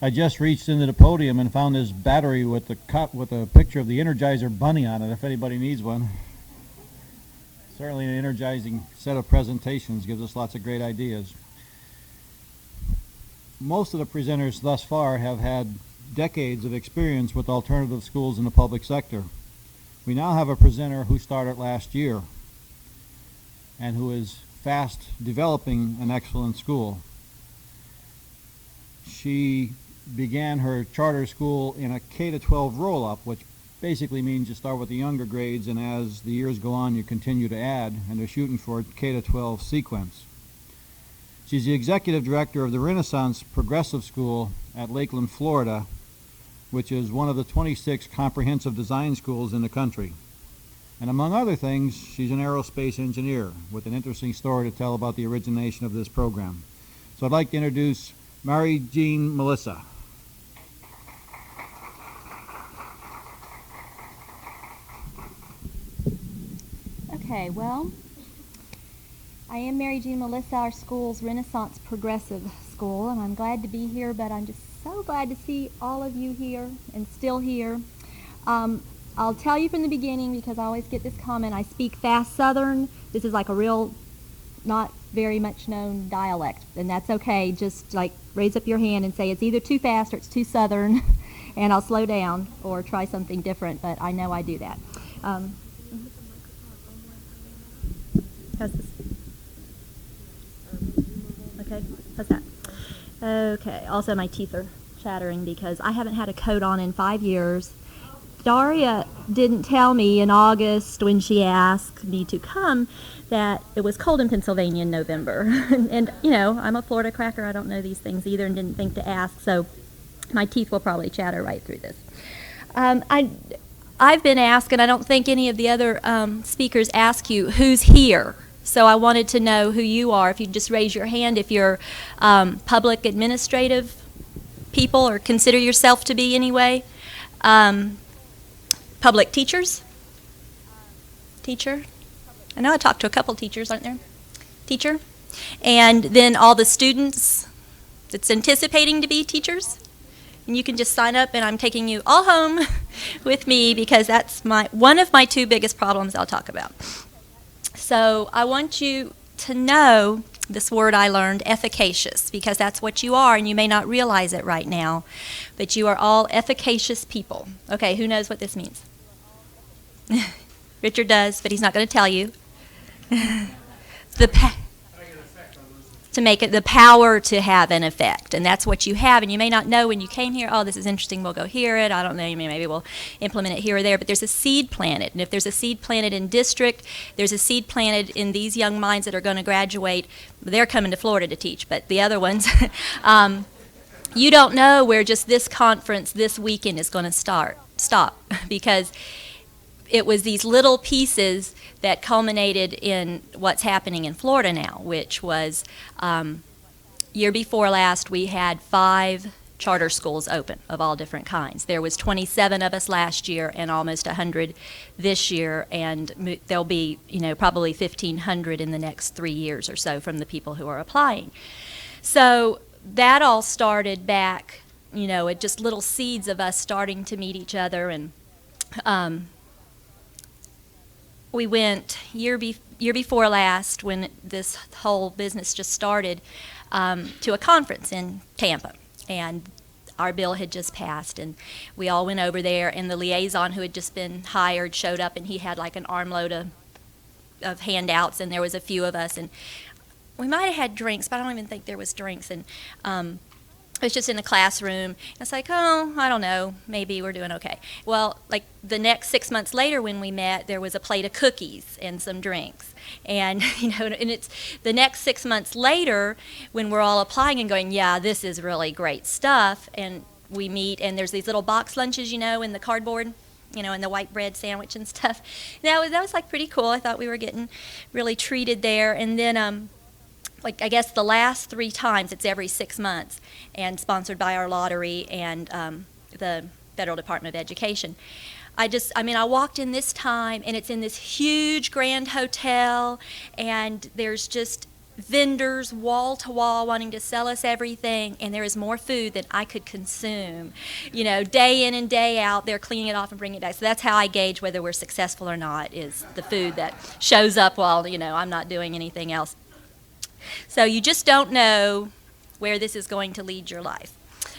I just reached into the podium and found this battery with a picture of the Energizer Bunny on it, if anybody needs one. Certainly an energizing set of presentations, gives us lots of great ideas. Most of the presenters thus far have had decades of experience with alternative schools in the public sector. We now have a presenter who started last year and who is fast developing an excellent school. She began her charter school in a K-12 roll-up, which basically means you start with the younger grades, and as the years go on, you continue to add, and they're shooting for a K-12 sequence. She's the executive director of the Renaissance Progressive School at Lakeland, Florida, which is one of the 26 comprehensive design schools in the country. And among other things, she's an aerospace engineer with an interesting story to tell about the origination of this program. So I'd like to introduce Mary Jean Melissa. Okay, well, I am Mary Jean Melissa, our school's Renaissance Progressive School, and I'm glad to be here, but I'm just so glad to see all of you here and still here. I'll tell you from the beginning, because I always get this comment, I speak fast Southern. This is like a real, not very much known dialect, and that's okay. Just like raise up your hand and say it's either too fast or it's too Southern, and I'll slow down or try something different, but I know I do that. How's this? Okay, how's that? Okay, also my teeth are chattering because I haven't had a coat on in 5 years. Daria didn't tell me in August when she asked me to come that it was cold in Pennsylvania in November. and, you know, I'm a Florida cracker. I don't know these things either and didn't think to ask, so my teeth will probably chatter right through this. I've been asked, and I don't think any of the other speakers ask you, who's here? So I wanted to know who you are. If you just raise your hand if you're public administrative people or consider yourself to be anyway. Public teachers? Teacher? I know I talked to a couple teachers, aren't there? Teacher? And then all the students that's anticipating to be teachers? And you can just sign up, and I'm taking you all home with me because that's one of my two biggest problems I'll talk about. So I want you to know this word I learned, efficacious, because that's what you are, and you may not realize it right now, but you are all efficacious people. Okay, who knows what this means? Richard does, but he's not going to tell you. To make it the power to have an effect, and that's what you have, and you may not know when you came here, oh, this is interesting, we'll go hear it, I don't know, maybe we'll implement it here or there, but there's a seed planted, and if there's a seed planted in district, there's a seed planted in these young minds that are going to graduate. They're coming to Florida to teach, but the other ones, you don't know where just this conference this weekend is going to stop, because it was these little pieces that culminated in what's happening in Florida now, which was year before last we had 5 charter schools open of all different kinds. There was 27 of us last year and almost 100 this year, and there'll be, you know, probably 1,500 in the next 3 years or so from the people who are applying. So that all started back, you know, at just little seeds of us starting to meet each other, and we went year before last, when this whole business just started, to a conference in Tampa, and our bill had just passed, and we all went over there, and the liaison who had just been hired showed up, and he had like an armload of handouts, and there was a few of us, and we might have had drinks, but I don't even think there was drinks, and it was just in the classroom. It's like, oh, I don't know, maybe we're doing okay. Well, like the next 6 months later when we met, there was a plate of cookies and some drinks. And, you know, and it's the next 6 months later when we're all applying and going, yeah, this is really great stuff. And we meet, and there's these little box lunches, you know, in the cardboard, you know, and the white bread sandwich and stuff. That was like pretty cool. I thought we were getting really treated there. And then, like, I guess the last 3 times, it's every 6 months, and sponsored by our lottery and the Federal Department of Education. I walked in this time, and it's in this huge grand hotel, and there's just vendors wall to wall wanting to sell us everything, and there is more food than I could consume. You know, day in and day out, they're cleaning it off and bringing it back. So that's how I gauge whether we're successful or not, is the food that shows up while, you know, I'm not doing anything else. So you just don't know where this is going to lead your life.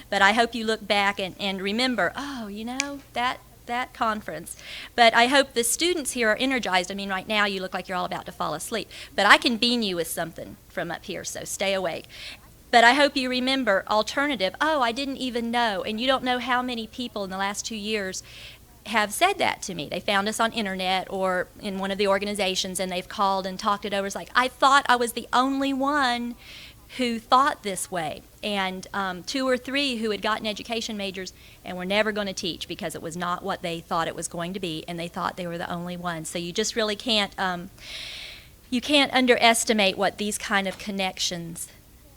But I hope you look back and remember, oh, you know, that conference. But I hope the students here are energized. I mean, right now you look like you're all about to fall asleep. But I can bean you with something from up here, so stay awake. But I hope you remember alternative. Oh, I didn't even know. And you don't know how many people in the last 2 years have said that to me. They found us on internet or in one of the organizations, and they've called and talked it over. It's like, I thought I was the only one who thought this way, and 2 or 3 who had gotten education majors and were never going to teach because it was not what they thought it was going to be, and they thought they were the only ones. So you just really can't you can't underestimate what these kind of connections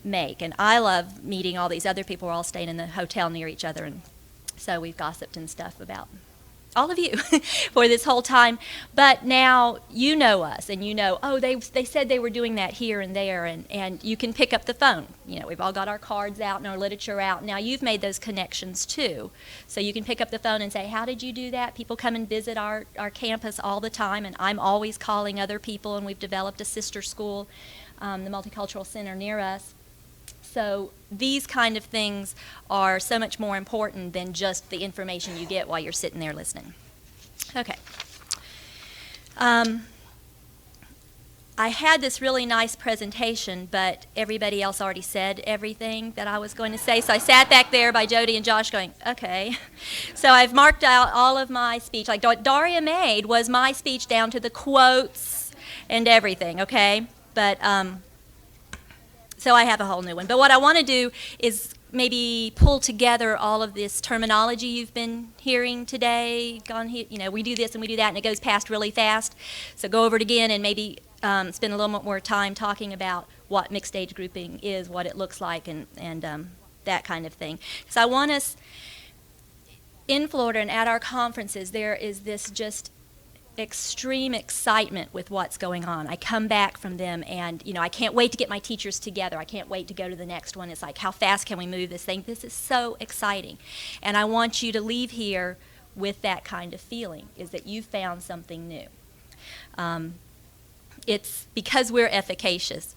make. And I love meeting all these other people. We're all staying in the hotel near each other, and so we've gossiped and stuff about all of you for this whole time. But now you know us, and you know, oh, they said they were doing that here and there, and you can pick up the phone. You know, we've all got our cards out and our literature out. Now you've made those connections too. So you can pick up the phone and say, how did you do that? People come and visit our campus all the time, and I'm always calling other people, and we've developed a sister school, the Multicultural Center near us. So these kind of things are so much more important than just the information you get while you're sitting there listening. Okay. I had this really nice presentation, but everybody else already said everything that I was going to say. So I sat back there by Jody and Josh going, okay. So I've marked out all of my speech. Like what Daria made was my speech down to the quotes and everything, okay? But so I have a whole new one. But what I want to do is maybe pull together all of this terminology you've been hearing today. You know, we do this and we do that, and it goes past really fast. So go over it again and maybe spend a little more time talking about what mixed age grouping is, what it looks like, and that kind of thing. So I want us, in Florida and at our conferences, there is this just extreme excitement with what's going on. I come back from them, and you know, I can't wait to get my teachers together. I can't wait to go to the next one. It's like, how fast can we move this thing? This is so exciting. And I want you to leave here with that kind of feeling, is that you found something new. It's because we're efficacious.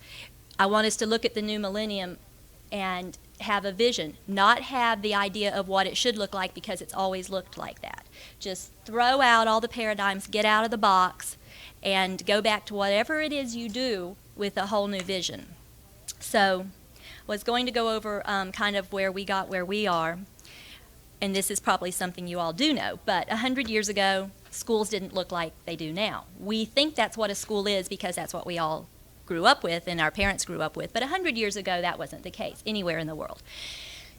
I want us to look at the new millennium and have a vision, not have the idea of what it should look like because it's always looked like that. Just throw out all the paradigms, get out of the box, and go back to whatever it is you do with a whole new vision. So I was going to go over kind of where we got where we are, and this is probably something you all do know, but 100 years ago, schools didn't look like they do now. We think that's what a school is because that's what we all grew up with and our parents grew up with, but 100 years ago that wasn't the case anywhere in the world.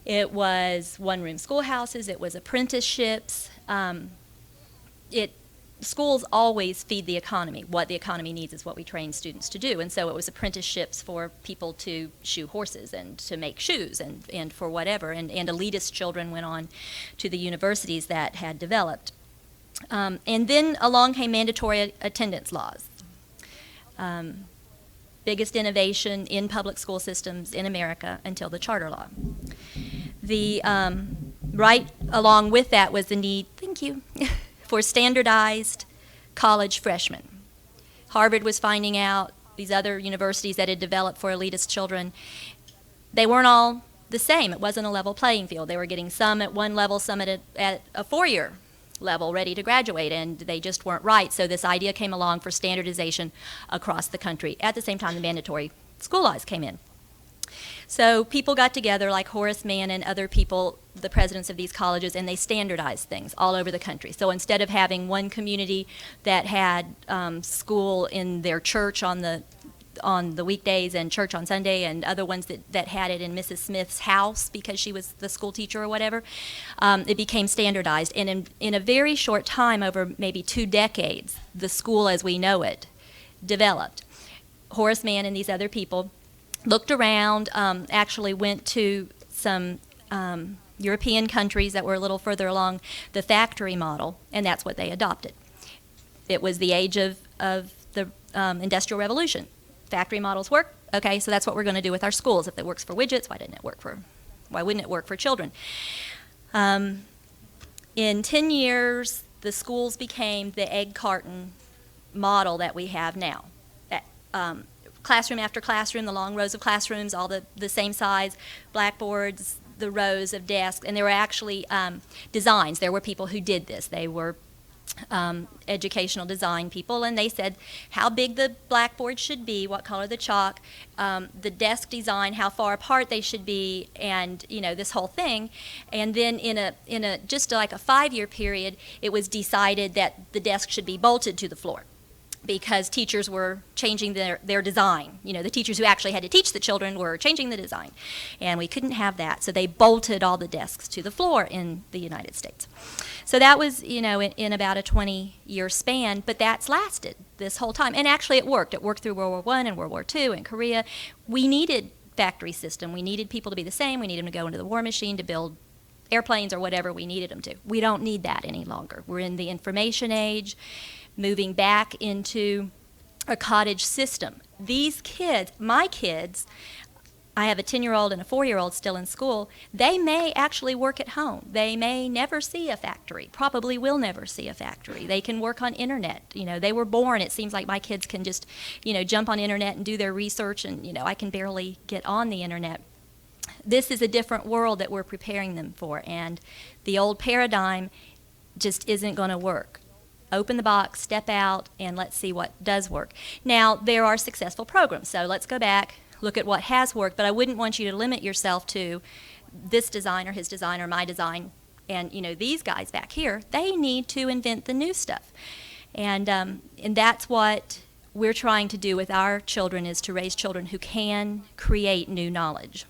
It was one-room schoolhouses, it was apprenticeships. Schools always feed the economy. What the economy needs is what we train students to do, and so it was apprenticeships for people to shoe horses and to make shoes and for whatever, and elitist children went on to the universities that had developed. And then along came mandatory attendance laws. Biggest innovation in public school systems in America until the charter law. The right along with that was the need, thank you, for standardized college freshmen. Harvard was finding out, these other universities that had developed for elitist children, they weren't all the same. It wasn't a level playing field. They were getting some at one level, some at a four-year level ready to graduate, and they just weren't right. So this idea came along for standardization across the country. At the same time, the mandatory school laws came in. So people got together like Horace Mann and other people, the presidents of these colleges, and they standardized things all over the country. So instead of having one community that had school in their church on the weekdays and church on Sunday, and other ones that had it in Mrs. Smith's house because she was the school teacher or whatever, it became standardized. And in a very short time, over maybe 2 decades, the school as we know it developed. Horace Mann and these other people looked around, actually went to some European countries that were a little further along the factory model, and that's what they adopted. It was the age of the Industrial Revolution. Factory models work, Okay, so that's what we're going to do with our schools. If it works for widgets, why wouldn't it work for children? In 10 years, the schools became the egg carton model that we have now. Classroom after classroom, the long rows of classrooms, all the same size, blackboards, the rows of desks, and there were actually designs. There were people who did this. They were educational design people, and they said how big the blackboard should be, what color the chalk, the desk design, how far apart they should be, and this whole thing. And then in a just like a 5-year period, it was decided that the desk should be bolted to the floor, because teachers were changing their design. The teachers who actually had to teach the children were changing the design. And we couldn't have that, so they bolted all the desks to the floor in the United States. So that was, in about a 20-year span, but that's lasted this whole time. And actually it worked. It worked through World War I and World War II and Korea. We needed factory system. We needed people to be the same. We needed them to go into the war machine to build airplanes or whatever we needed them to. We don't need that any longer. We're in the information age, moving back into a cottage system. These kids, my kids, I have a 10-year-old and a 4-year-old still in school, they may actually work at home. They may never see a factory, probably will never see a factory. They can work on internet. They were born, it seems like my kids can just, jump on internet and do their research, and, I can barely get on the internet. This is a different world that we're preparing them for, and the old paradigm just isn't going to work. Open the box, step out, and let's see what does work. Now, there are successful programs, so let's go back, look at what has worked, but I wouldn't want you to limit yourself to this design or his design or my design. And, these guys back here, they need to invent the new stuff. And that's what we're trying to do with our children, is to raise children who can create new knowledge.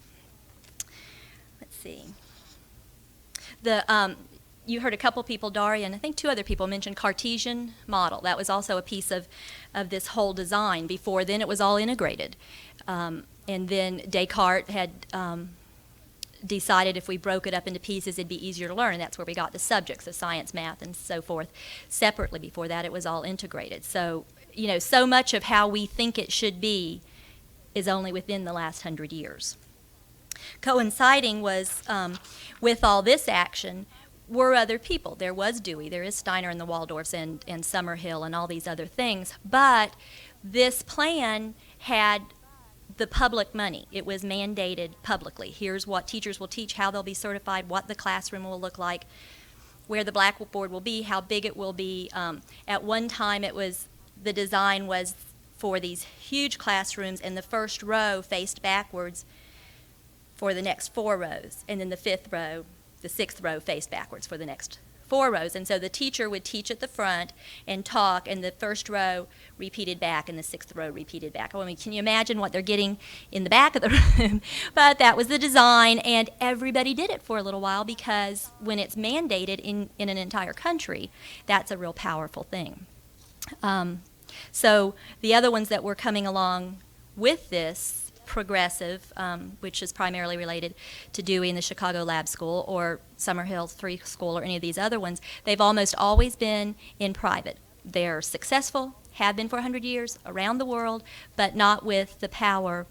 Let's see. You heard a couple people, Daria, and I think 2 other people mentioned Cartesian model. That was also a piece of this whole design. Before then, it was all integrated. And then Descartes had decided if we broke it up into pieces, it'd be easier to learn. And that's where we got the subjects of science, math, and so forth separately. Before that, it was all integrated. So, so much of how we think it should be is only within the last 100 years. Coinciding was with all this action were other people. There was Dewey, there is Steiner and the Waldorfs and Summerhill and all these other things, but this plan had the public money. It was mandated publicly. Here's what teachers will teach, how they'll be certified, what the classroom will look like, where the blackboard will be, how big it will be. At one time the design was for these huge classrooms, and the first row faced backwards for the next 4 rows, and then the 6th row faced backwards for the next 4 rows. And so the teacher would teach at the front and talk, and the first row repeated back and the 6th row repeated back. I mean, can you imagine what they're getting in the back of the room? But that was the design, and everybody did it for a little while, because when it's mandated in an entire country, that's a real powerful thing. So the other ones that were coming along with this, Progressive, which is primarily related to Dewey and the Chicago Lab School, or Summerhill 3 School, or any of these other ones, they've almost always been in private. They're successful, have been for 100 years, around the world, but not with the power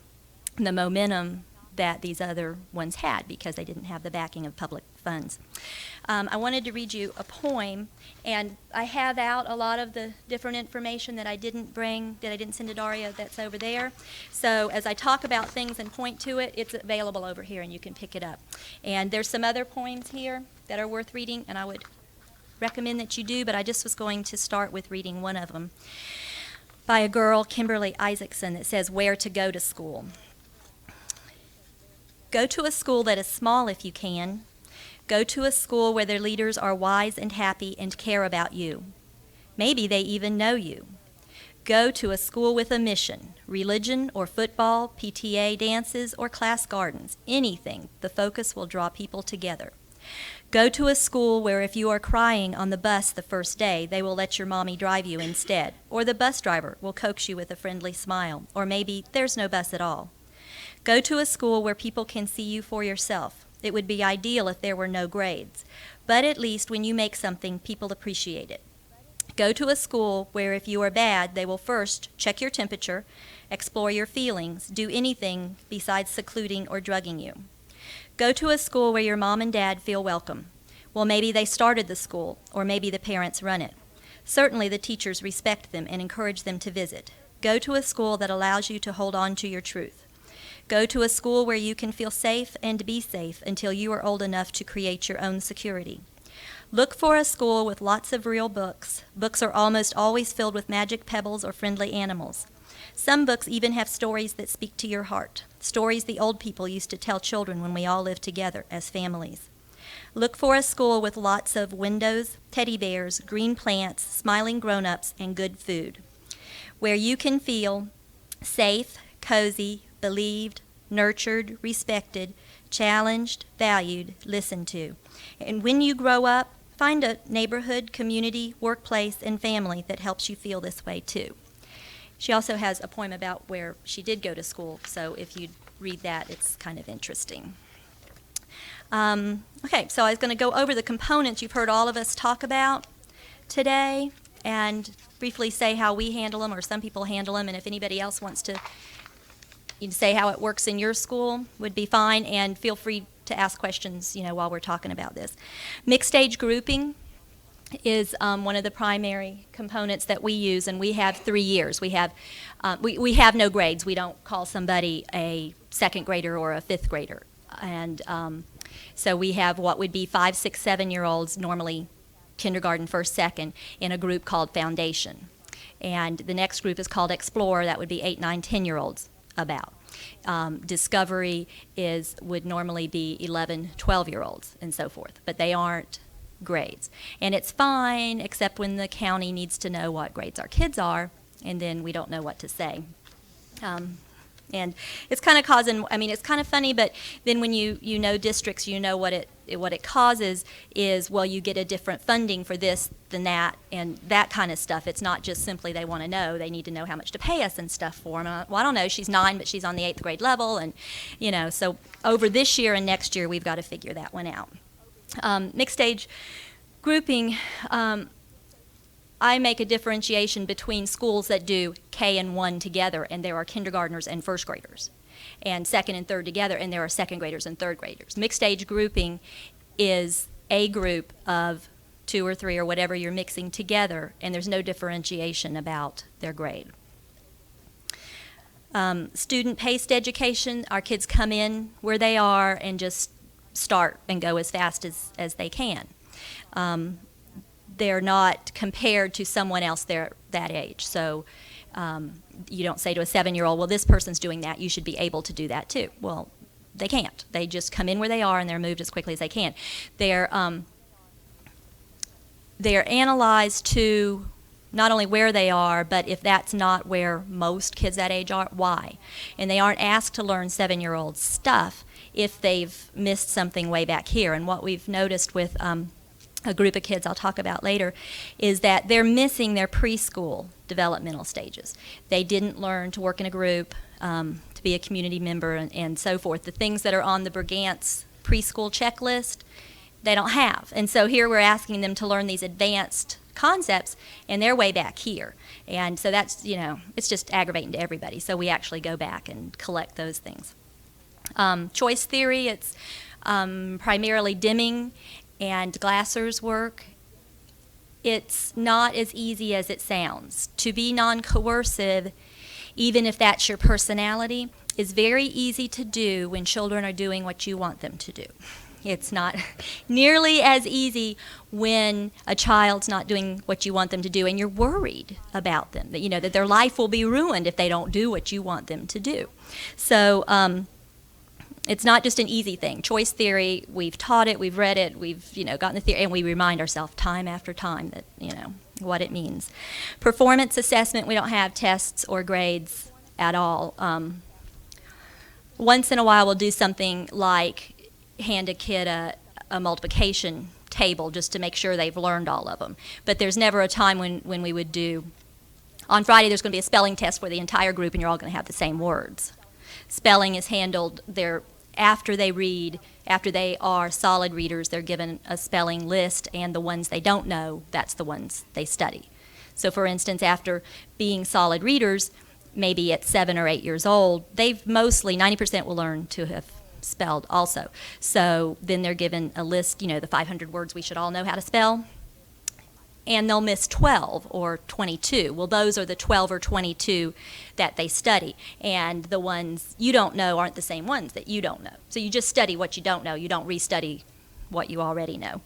and the momentum that these other ones had, because they didn't have the backing of public funds. I wanted to read you a poem, and I have out a lot of the different information that I didn't bring, that I didn't send to Daria, that's over there. So as I talk about things and point to it, it's available over here and you can pick it up. And there's some other poems here that are worth reading, and I would recommend that you do, but I just was going to start with reading one of them by a girl, Kimberly Isaacson, that says, "Where to Go to School." Go to a school that is small if you can. Go to a school where their leaders are wise and happy and care about you. Maybe they even know you. Go to a school with a mission, religion or football, PTA dances or class gardens, anything. The focus will draw people together. Go to a school where if you are crying on the bus the first day, they will let your mommy drive you instead, or the bus driver will coax you with a friendly smile, or maybe there's no bus at all. Go to a school where people can see you for yourself. It would be ideal if there were no grades, but at least when you make something, people appreciate it. Go to a school where if you are bad, they will first check your temperature, explore your feelings, do anything besides secluding or drugging you. Go to a school where your mom and dad feel welcome. Well, maybe they started the school, or maybe the parents run it. Certainly the teachers respect them and encourage them to visit. Go to a school that allows you to hold on to your truth. Go to a school where you can feel safe and be safe until you are old enough to create your own security. Look for a school with lots of real books. Books are almost always filled with magic pebbles or friendly animals. Some books even have stories that speak to your heart, stories the old people used to tell children when we all lived together as families. Look for a school with lots of windows, teddy bears, green plants, smiling grown-ups, and good food, where you can feel safe, cozy, believed, nurtured, respected, challenged, valued, listened to. And when you grow up, find a neighborhood, community, workplace, and family that helps you feel this way too. She also has a poem about where she did go to school, so if you read that, it's kind of interesting. Okay, so I was going to go over the components you've heard all of us talk about today and briefly say how we handle them, or some people handle them, and if anybody else wants to say how it works in your school would be fine, and feel free to ask questions, while we're talking about this. Mixed age grouping is one of the primary components that we use, and we have 3 years. We have no grades. We don't call somebody a second grader or a fifth grader, and so we have what would be 5, 6, 7-year-olds, normally kindergarten, first, second, in a group called Foundation, and the next group is called Explore. That would be 8, 9, 10-year-olds about. Discovery would normally be 11, 12-year-olds and so forth, but they aren't grades. And it's fine, except when the county needs to know what grades our kids are, and then we don't know what to say. And it's kind of causing, it's kind of funny, but then when you know districts, what it causes is, well, you get a different funding for this than that, and that kind of stuff. It's not just simply they want to know. They need to know how much to pay us and stuff for them. Well, I don't know, she's 9, but she's on the 8th grade level, and, so over this year and next year, we've got to figure that one out. Mixed age grouping, I make a differentiation between schools that do K and 1 together, and there are kindergartners and first graders, and second and third together, and there are second graders and third graders. Mixed age grouping is a group of 2 or 3 or whatever you're mixing together, and there's no differentiation about their grade. Student-paced education, our kids come in where they are and just start and go as fast as they can. They're not compared to someone else that age. So you don't say to a 7-year-old, well, this person's doing that, you should be able to do that too. Well, they can't. They just come in where they are and they're moved as quickly as they can. They're analyzed to not only where they are, but if that's not where most kids that age are, why? And they aren't asked to learn 7-year-old stuff if they've missed something way back here. And what we've noticed with a group of kids I'll talk about later is that they're missing their preschool developmental stages. They didn't learn to work in a group, to be a community member, and so forth. The things that are on the Brigance preschool checklist, they don't have. And so here we're asking them to learn these advanced concepts, and they're way back here. And so that's, it's just aggravating to everybody. So we actually go back and collect those things. Choice theory, it's primarily Deming and Glasser's work. It's not as easy as it sounds. To be non-coercive, even if that's your personality, is very easy to do when children are doing what you want them to do. It's not nearly as easy when a child's not doing what you want them to do and you're worried about them, that, that their life will be ruined if they don't do what you want them to do. So it's not just an easy thing. Choice theory, we've taught it, we've read it, we've gotten the theory, and we remind ourselves time after time that, what it means. Performance assessment, we don't have tests or grades at all. Once in a while we'll do something like hand a kid a multiplication table just to make sure they've learned all of them. But there's never a time when we would do, on Friday there's going to be a spelling test for the entire group and you're all going to have the same words. Spelling is handled after they read, after they are solid readers, they're given a spelling list, and the ones they don't know, that's the ones they study. So for instance, after being solid readers, maybe at 7 or 8 years old, they've mostly, 90% will learn to have spelled also. So then they're given a list, the 500 words we should all know how to spell, and they'll miss 12 or 22. Well, those are the 12 or 22 that they study, and the ones you don't know aren't the same ones that you don't know. So you just study what you don't know. You don't restudy what you already know.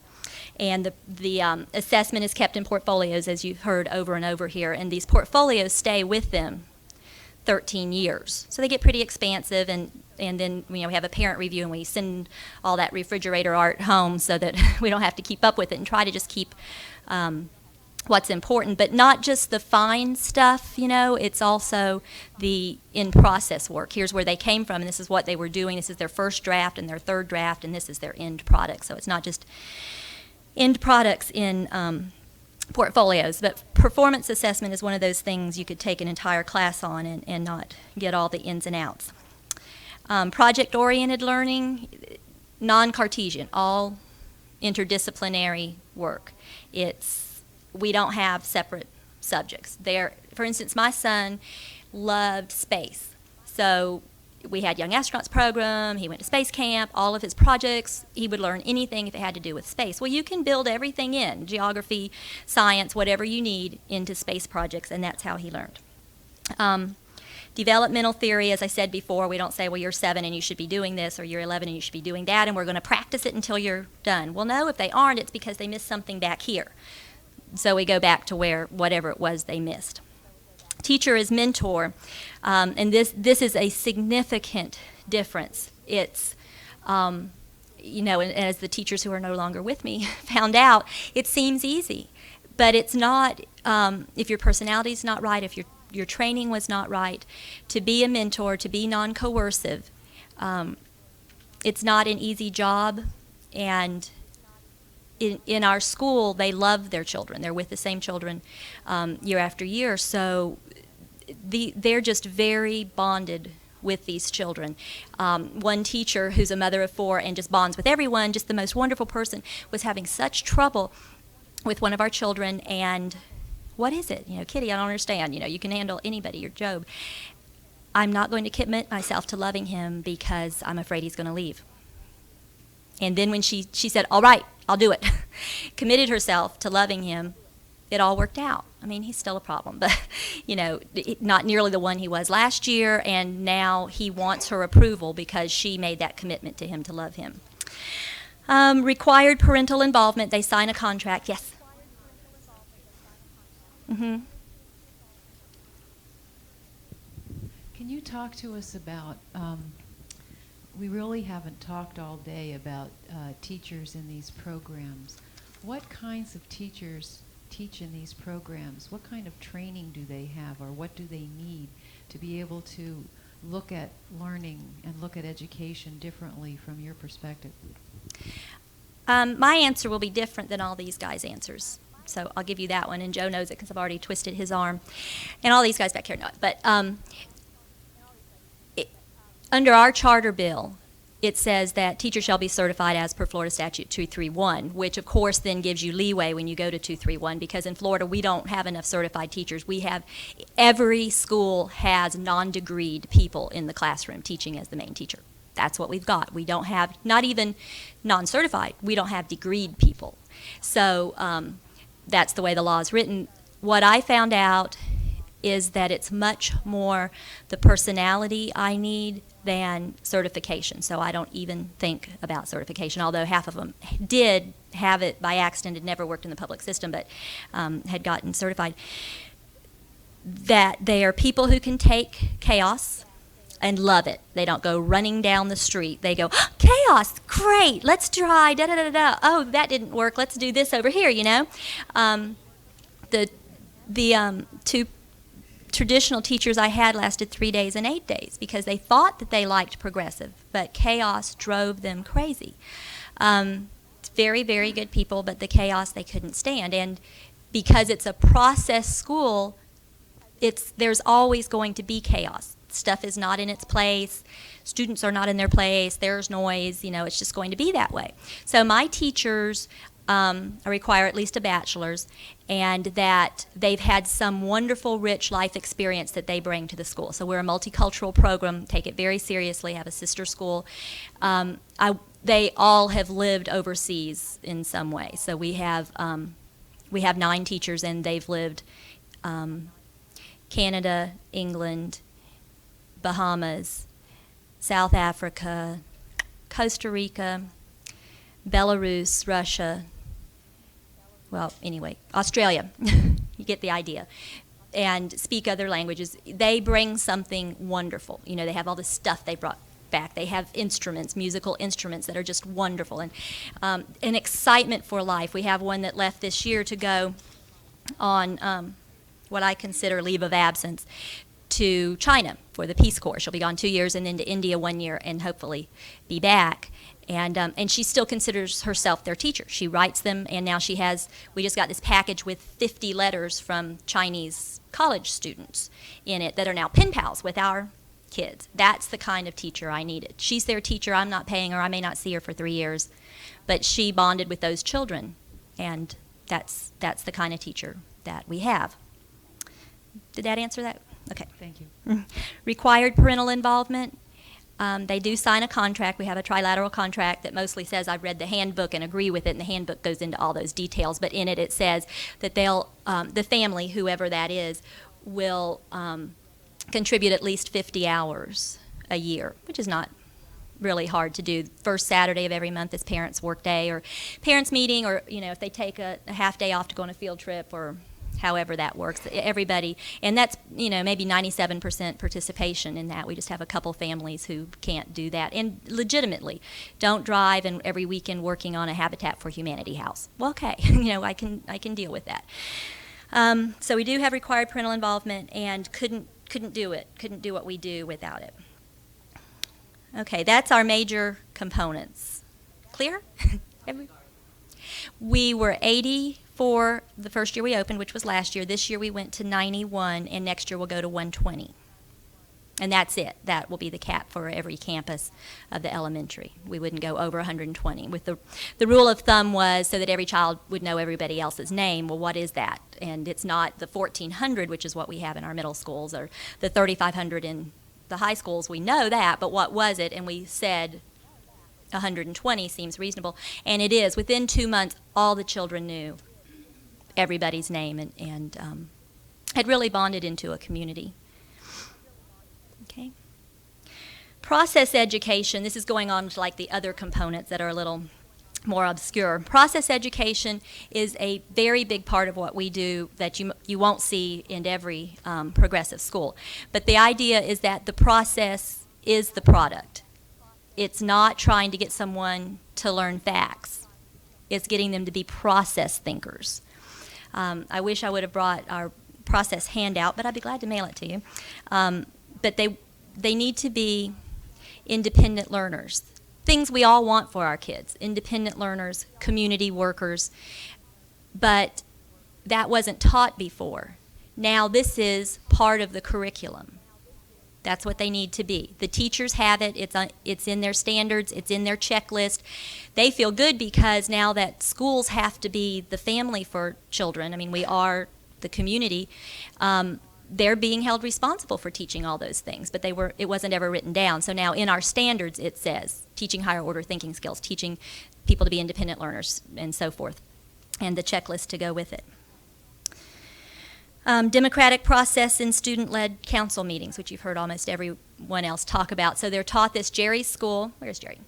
And the assessment is kept in portfolios, as you've heard over and over here, and these portfolios stay with them 13 years. So they get pretty expansive, and then we have a parent review, and we send all that refrigerator art home so that we don't have to keep up with it, and try to just keep what's important, but not just the fine stuff, it's also the in-process work. Here's where they came from, and this is what they were doing. This is their first draft and their third draft, and this is their end product. So it's not just end products in portfolios, but performance assessment is one of those things you could take an entire class on and not get all the ins and outs. Project-oriented learning, non-Cartesian, all interdisciplinary work. We don't have separate subjects. For instance, my son loved space. So we had Young Astronauts program, he went to space camp, all of his projects, he would learn anything if it had to do with space. Well, you can build everything in, geography, science, whatever you need, into space projects, and that's how he learned. Developmental theory, as I said before, we don't say, well, you're 7 and you should be doing this, or you're 11 and you should be doing that, and we're going to practice it until you're done. Well, no, if they aren't, it's because they missed something back here. So we go back to whatever it was they missed. Teacher as mentor, and this is a significant difference. It's, and as the teachers who are no longer with me found out, it seems easy, but it's not. If your personality's not right, if your training was not right, to be a mentor, to be non-coercive, it's not an easy job, and in our school, they love their children. They're with the same children year after year, so they're just very bonded with these children. One teacher who's a mother of 4 and just bonds with everyone, just the most wonderful person, was having such trouble with one of our children, and what is it? Kitty, I don't understand. You can handle anybody, you're Job. I'm not going to commit myself to loving him because I'm afraid he's going to leave. And then when she said, all right, I'll do it, committed herself to loving him, it all worked out. I mean, he's still a problem, but, not nearly the one he was last year, and now he wants her approval because she made that commitment to him to love him. Required parental involvement, they sign a contract. Yes? Mm-hmm. Can you talk to us about, we really haven't talked all day about teachers in these programs. What kinds of teachers teach in these programs? What kind of training do they have, or what do they need to be able to look at learning and look at education differently from your perspective? My answer will be different than all these guys' answers. So I'll give you that one, and Joe knows it because I've already twisted his arm. And all these guys back here know it. But under our charter bill, it says that teachers shall be certified as per Florida Statute 231, which of course then gives you leeway when you go to 231, because in Florida we don't have enough certified teachers. Every school has non-degreed people in the classroom teaching as the main teacher. That's what we've got. We don't have, not even non-certified, we don't have degreed people. So that's the way the law is written. What I found out is that it's much more the personality I need than certification. So I don't even think about certification, although half of them did have it by accident, had never worked in the public system, but had gotten certified. That they are people who can take chaos and love it. They don't go running down the street. They go, chaos, great, let's try, da-da-da-da. Oh, that didn't work, let's do this over here, The two traditional teachers I had lasted 3 days and 8 days because they thought that they liked progressive, but chaos drove them crazy. Very, very good people, but the chaos they couldn't stand. And because it's a process school, there's always going to be chaos. Stuff is not in its place. Students are not in their place. There's noise. It's just going to be that way. So my teachers require at least a bachelor's, and that they've had some wonderful, rich life experience that they bring to the school. So we're a multicultural program, take it very seriously, have a sister school. They all have lived overseas in some way. So we have 9 teachers, and they've lived Canada, England, Bahamas, South Africa, Costa Rica, Belarus, Russia, well, anyway, Australia. You get the idea. And speak other languages. They bring something wonderful. You know, they have all this stuff they brought back. They have instruments, musical instruments that are just wonderful, and an excitement for life. We have one that left this year to go on what I consider leave of absence to China for the Peace Corps. She'll be gone 2 years, and then to India 1 year, and hopefully be back. And she still considers herself their teacher. She writes them, and now we just got this package with 50 letters from Chinese college students in it that are now pen pals with our kids. That's the kind of teacher I needed. She's their teacher. I'm not paying her. I may not see her for 3 years. But she bonded with those children, and that's the kind of teacher that we have. Did that answer that? Okay. Thank you. Required parental involvement. They do sign a contract. We have a trilateral contract that mostly says I've read the handbook and agree with it, and the handbook goes into all those details. But in it says that the family, whoever that is, will contribute at least 50 hours a year, which is not really hard to do. First Saturday of every month is parents' work day or parents' meeting, or if they take a half day off to go on a field trip, or however that works. Everybody, and that's maybe 97% participation in that. We just have a couple families who can't do that, and legitimately don't drive, and every weekend working on a Habitat for Humanity house. Well, okay, I can deal with that. So we do have required parental involvement, and couldn't do what we do without it. Okay, that's our major components. Clear? We were 80 for the first year we opened, which was last year. This year we went to 91, and next year we'll go to 120. And that's it. That will be the cap for every campus of the elementary. We wouldn't go over 120. With the rule of thumb was so that every child would know everybody else's name. Well, what is that? And it's not the 1,400, which is what we have in our middle schools, or the 3,500 in the high schools. We know that, but what was it? And we said 120 seems reasonable. And it is. Within 2 months, all the children knew everybody's name, and had really bonded into a community. Okay. Process education, this is going on to like the other components that are a little more obscure. Process education is a very big part of what we do that you won't see in every progressive school. But the idea is that the process is the product. It's not trying to get someone to learn facts. It's getting them to be process thinkers. I wish I would have brought our process handout, but I'd be glad to mail it to you. But they need to be independent learners. Things we all want for our kids, independent learners, community workers, but that wasn't taught before. Now this is part of the curriculum. That's what they need to be. The teachers have it. It's in their standards. It's in their checklist. They feel good because now that schools have to be the family for children, I mean, we are the community, they're being held responsible for teaching all those things, but it wasn't ever written down. So now in our standards it says teaching higher order thinking skills, teaching people to be independent learners, and so forth, and the checklist to go with it. Democratic process in student-led council meetings, which you've heard almost everyone else talk about. So they're taught this. Jerry's school, where's Jerry?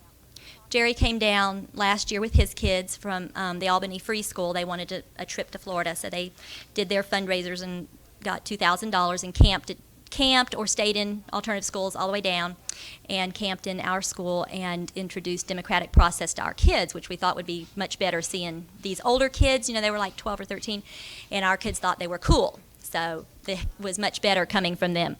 Jerry came down last year with his kids from the Albany Free School. They wanted a trip to Florida, so they did their fundraisers and got $2,000 and camped or stayed in alternative schools all the way down, and camped in our school and introduced democratic process to our kids, which we thought would be much better seeing these older kids. They were like 12 or 13, and our kids thought they were cool. So it was much better coming from them.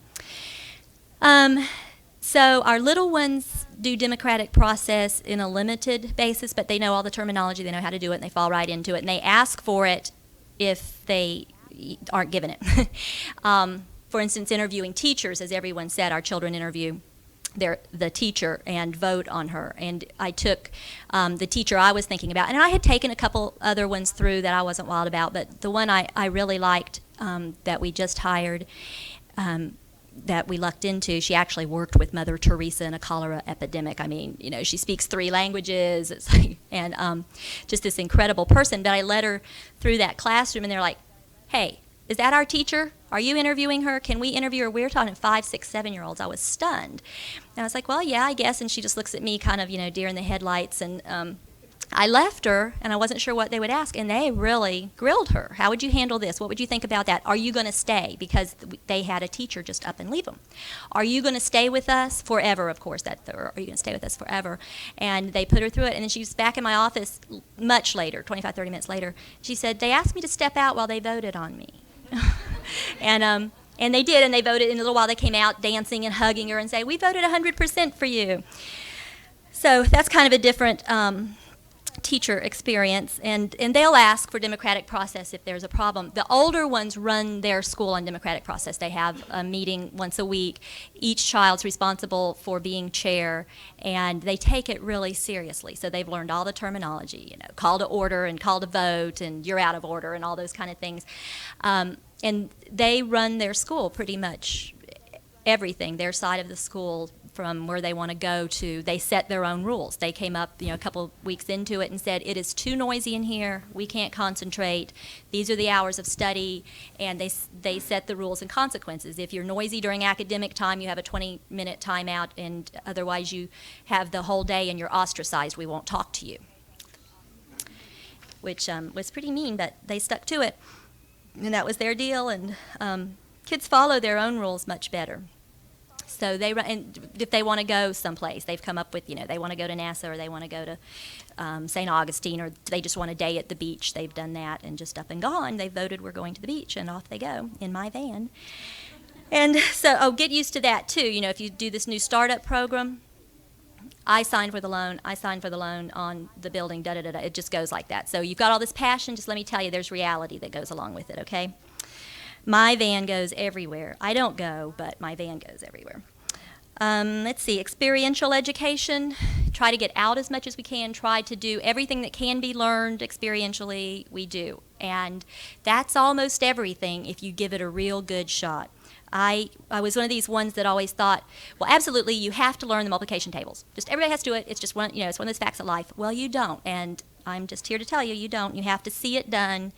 So our little ones do democratic process in a limited basis, but they know all the terminology, they know how to do it, and they fall right into it, and they ask for it if they aren't given it. For instance, interviewing teachers, as everyone said, our children interview the teacher and vote on her. And I took the teacher I was thinking about, and I had taken a couple other ones through that I wasn't wild about, but the one I really liked that we just hired, that we lucked into, she actually worked with Mother Teresa in a cholera epidemic. I mean, you know, she speaks 3 languages, it's like, and just this incredible person. But I led her through that classroom, and they're like, hey, is that our teacher? Are you interviewing her? Can we interview her? We're talking 5, 6, 7-year-olds. I was stunned. And I was like, well, yeah, I guess. And she just looks at me kind of, you know, deer in the headlights. And I left her, and I wasn't sure what they would ask. And they really grilled her. How would you handle this? What would you think about that? Are you going to stay? Because they had a teacher just up and leave them. Are you going to stay with us forever? Of course, are you going to stay with us forever? And they put her through it. And then she was back in my office much later, 25, 30 minutes later. She said, they asked me to step out while they voted on me. And they did, and they voted. In a little while, they came out dancing and hugging her and say, "We voted 100% for you." So that's kind of a different teacher experience, and they'll ask for democratic process if there's a problem. The older ones run their school on democratic process. They have a meeting once a week. Each child's responsible for being chair, and they take it really seriously. So they've learned all the terminology, you know, call to order and call to vote and you're out of order and all those kind of things. And they run their school pretty much everything, their side of the school, from where they want to go to. They set their own rules. They came up, you know, a couple weeks into it and said, it is too noisy in here. We can't concentrate. These are the hours of study. And they set the rules and consequences. If you're noisy during academic time, you have a 20-minute timeout, and otherwise you have the whole day and you're ostracized. We won't talk to you. Which was pretty mean, but they stuck to it. And that was their deal. And kids follow their own rules much better. So they run, and if they want to go someplace, they've come up with, you know, they want to go to NASA, or they want to go to St. Augustine, or they just want a day at the beach. They've done that and just up and gone. They voted we're going to the beach, and off they go in my van. And so, get used to that too. You know, if you do this new startup program, I signed for the loan. I signed for the loan on the building. Da da da da. It just goes like that. So you've got all this passion. Just let me tell you, there's reality that goes along with it. Okay. My van goes everywhere. I don't go, but my van goes everywhere. Let's see, experiential education. Try to get out as much as we can. Try to do everything that can be learned experientially, we do. And that's almost everything if you give it a real good shot. I was one of these ones that always thought, well, absolutely, you have to learn the multiplication tables. Just everybody has to do it. It's just one, you know, it's one of those facts of life. Well, you don't, and I'm just here to tell you, you don't. You have to see it done.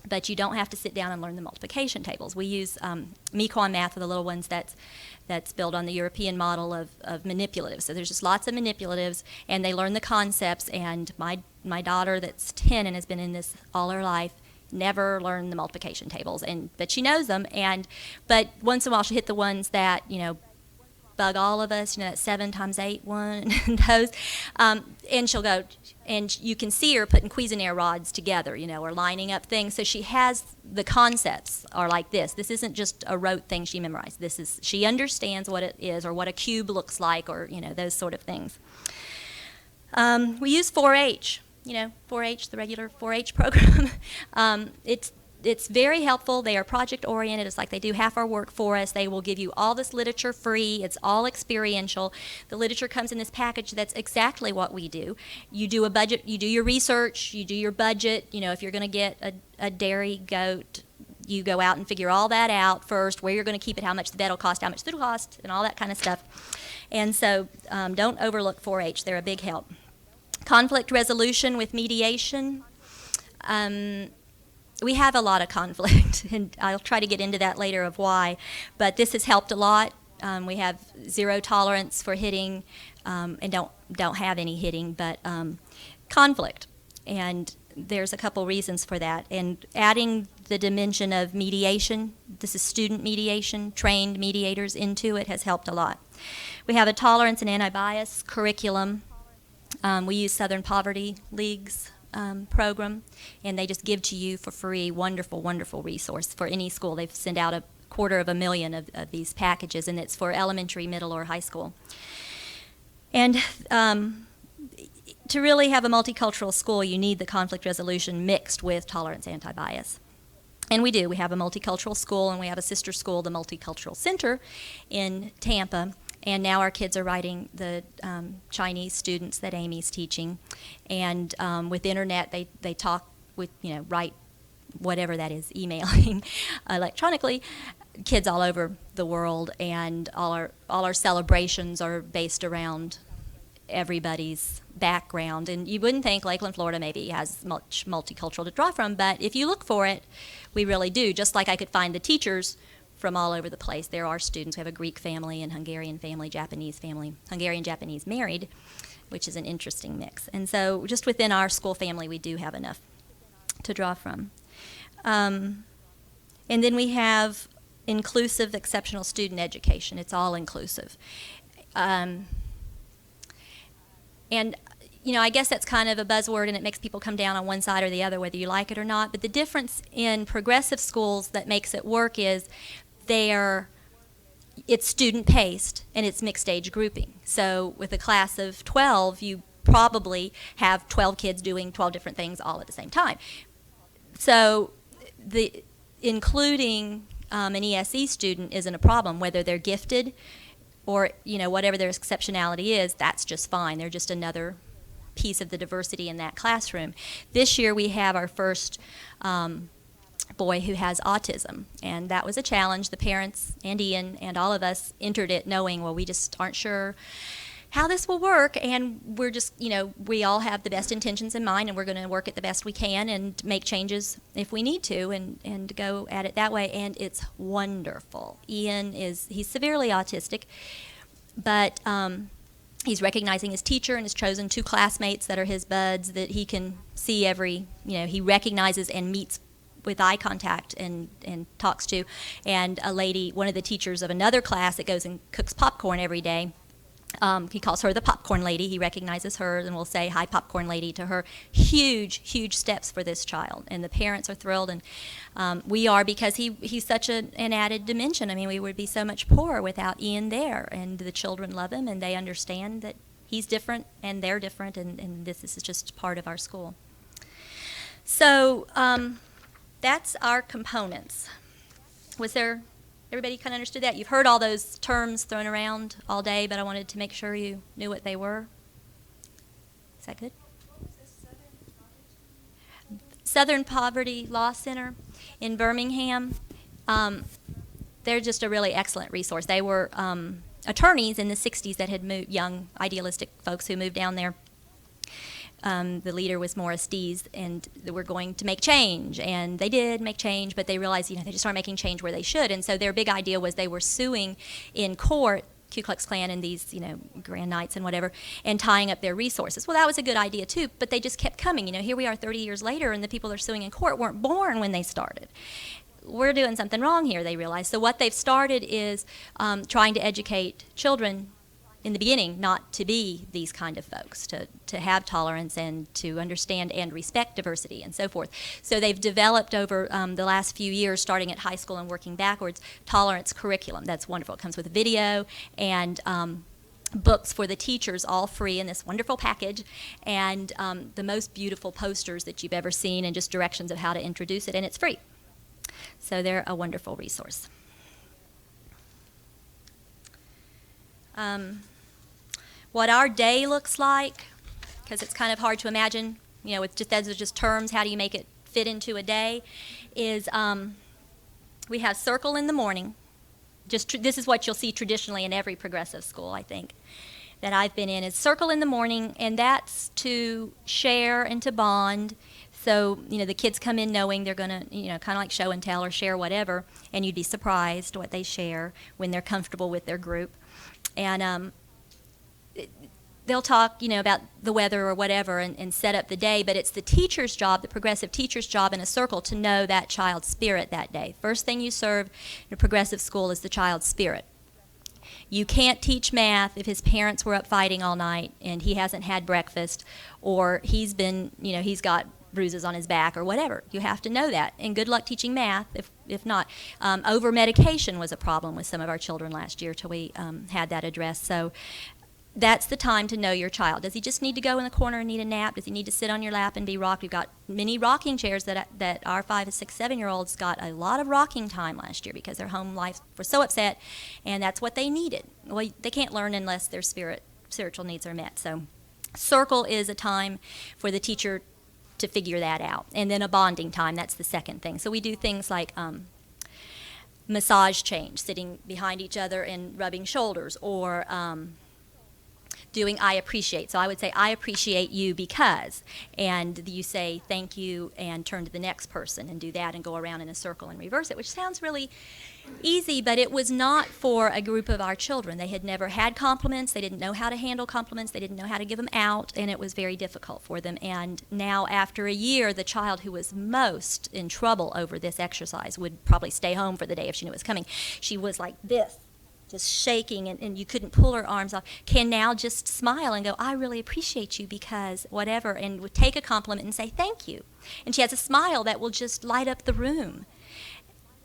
But you don't have to sit down and learn the multiplication tables. We use Mequon math for the little ones that's built on the European model of manipulatives. So there's just lots of manipulatives, and they learn the concepts. And my daughter that's 10 and has been in this all her life never learned the multiplication tables, but she knows them. But once in a while she'll hit the ones that, you know, bug all of us, you know, that 7 times 8 one, and those, and she'll go, and you can see her putting Cuisenaire rods together, you know, or lining up things. So she has the concepts are like this. This isn't just a rote thing she memorized. She understands what it is, or what a cube looks like, or, you know, those sort of things. We use 4-H, you know, 4-H, the regular 4-H program. It's very helpful. They are project-oriented. It's like they do half our work for us. They will give you all this literature free. It's all experiential. The literature comes in this package that's exactly what we do. You do a budget. You do your research. You do your budget. You know, if you're going to get a dairy goat, you go out and figure all that out first, where you're going to keep it, how much the vet will cost, how much food will cost, and all that kind of stuff. And so don't overlook 4-H. They're a big help. Conflict resolution with mediation. We have a lot of conflict, and I'll try to get into that later of why, but this has helped a lot. We have zero tolerance for hitting, and don't have any hitting, but conflict, and there's a couple reasons for that. And adding the dimension of mediation, this is student mediation, trained mediators into it, has helped a lot. We have a tolerance and anti-bias curriculum. We use Southern Poverty League's program, and they just give to you for free. Wonderful, wonderful resource for any school. They've sent out 250,000 of these packages, and it's for elementary, middle, or high school. And to really have a multicultural school, you need the conflict resolution mixed with tolerance, anti-bias. And we do. We have a multicultural school, and we have a sister school, the Multicultural Center in Tampa. And now our kids are writing the Chinese students that Amy's teaching. And with internet, they talk with, write whatever that is, emailing electronically, kids all over the world. And all our celebrations are based around everybody's background. And you wouldn't think Lakeland, Florida maybe has much multicultural to draw from, but if you look for it, we really do. Just like I could find the teachers from all over the place. There are students. We have a Greek family and Hungarian family, Japanese family, Hungarian Japanese married, which is an interesting mix. And so just within our school family, we do have enough to draw from. And then we have inclusive, exceptional student education. It's all inclusive. And, I guess that's kind of a buzzword, and it makes people come down on one side or the other, whether you like it or not. But the difference in progressive schools that makes it work is it's student-paced, and it's mixed-age grouping. So with a class of 12, you probably have 12 kids doing 12 different things all at the same time. So including an ESE student isn't a problem, whether they're gifted or whatever their exceptionality is. That's just fine. They're just another piece of the diversity in that classroom. This year we have our first boy who has autism, and that was a challenge. The parents and Ian and all of us entered it knowing, well, we just aren't sure how this will work, and we're just, we all have the best intentions in mind, and we're going to work it the best we can and make changes if we need to, and go at it that way. And it's wonderful. Ian he's severely autistic, but he's recognizing his teacher and has chosen 2 classmates that are his buds that he can see he recognizes and meets with eye contact and talks to. And a lady, one of the teachers of another class that goes and cooks popcorn every day, he calls her the popcorn lady. He recognizes her and will say, "Hi, popcorn lady," to her. Huge, huge steps for this child. And the parents are thrilled, and we are, because he's such an added dimension. I mean, we would be so much poorer without Ian there. And the children love him, and they understand that he's different and they're different, and this is just part of our school. So that's our components. Everybody kind of understood that? You've heard all those terms thrown around all day, but I wanted to make sure you knew what they were. Is that good? Southern Poverty Law Center in Birmingham. They're just a really excellent resource. They were attorneys in the 60s that had moved, young, idealistic folks who moved down there. The leader was Morris Dees, and they were going to make change, and they did make change, but they realized, they just aren't making change where they should. And so their big idea was they were suing in court Ku Klux Klan and these, Grand Knights and whatever, and tying up their resources. Well, that was a good idea too, but they just kept coming. Here we are 30 years later, and the people they're suing in court weren't born when they started. We're doing something wrong here, they realized. So what they've started is trying to educate children in the beginning not to be these kind of folks, to have tolerance and to understand and respect diversity and so forth. So they've developed over the last few years, starting at high school and working backwards, tolerance curriculum. That's wonderful. It comes with video and books for the teachers, all free in this wonderful package, and the most beautiful posters that you've ever seen, and just directions of how to introduce it, and it's free. So they're a wonderful resource. What our day looks like, because it's kind of hard to imagine, with those are just terms, how do you make it fit into a day, is we have circle in the morning. This is what you'll see traditionally in every progressive school, I think, that I've been in, is circle in the morning, and that's to share and to bond. So, the kids come in knowing they're going to, kind of like show and tell or share whatever, and you'd be surprised what they share when they're comfortable with their group. And they'll talk, about the weather or whatever and set up the day, but it's the teacher's job, the progressive teacher's job in a circle, to know that child's spirit that day. First thing you serve in a progressive school is the child's spirit. You can't teach math if his parents were up fighting all night and he hasn't had breakfast, or he's been, he's got bruises on his back or whatever. You have to know that. And good luck teaching math if not. Over-medication was a problem with some of our children last year till we had that addressed. So that's the time to know your child. Does he just need to go in the corner and need a nap? Does he need to sit on your lap and be rocked? We've got many rocking chairs that our 5, 6, 7-year-olds got a lot of rocking time last year because their home life were so upset, and that's what they needed. Well, they can't learn unless their spiritual needs are met. So circle is a time for the teacher to figure that out. And then a bonding time, that's the second thing. So we do things like massage change, sitting behind each other and rubbing shoulders, or doing I appreciate. So I would say, I appreciate you because, and you say thank you and turn to the next person and do that and go around in a circle and reverse it, which sounds really easy, but it was not for a group of our children. They had never had compliments. They didn't know how to handle compliments. They didn't know how to give them out, and it was very difficult for them. And now, after a year, the child who was most in trouble over this exercise would probably stay home for the day if she knew it was coming. She was like this, just shaking, and you couldn't pull her arms off, can now just smile and go, I really appreciate you because whatever, and would take a compliment and say thank you. And she has a smile that will just light up the room.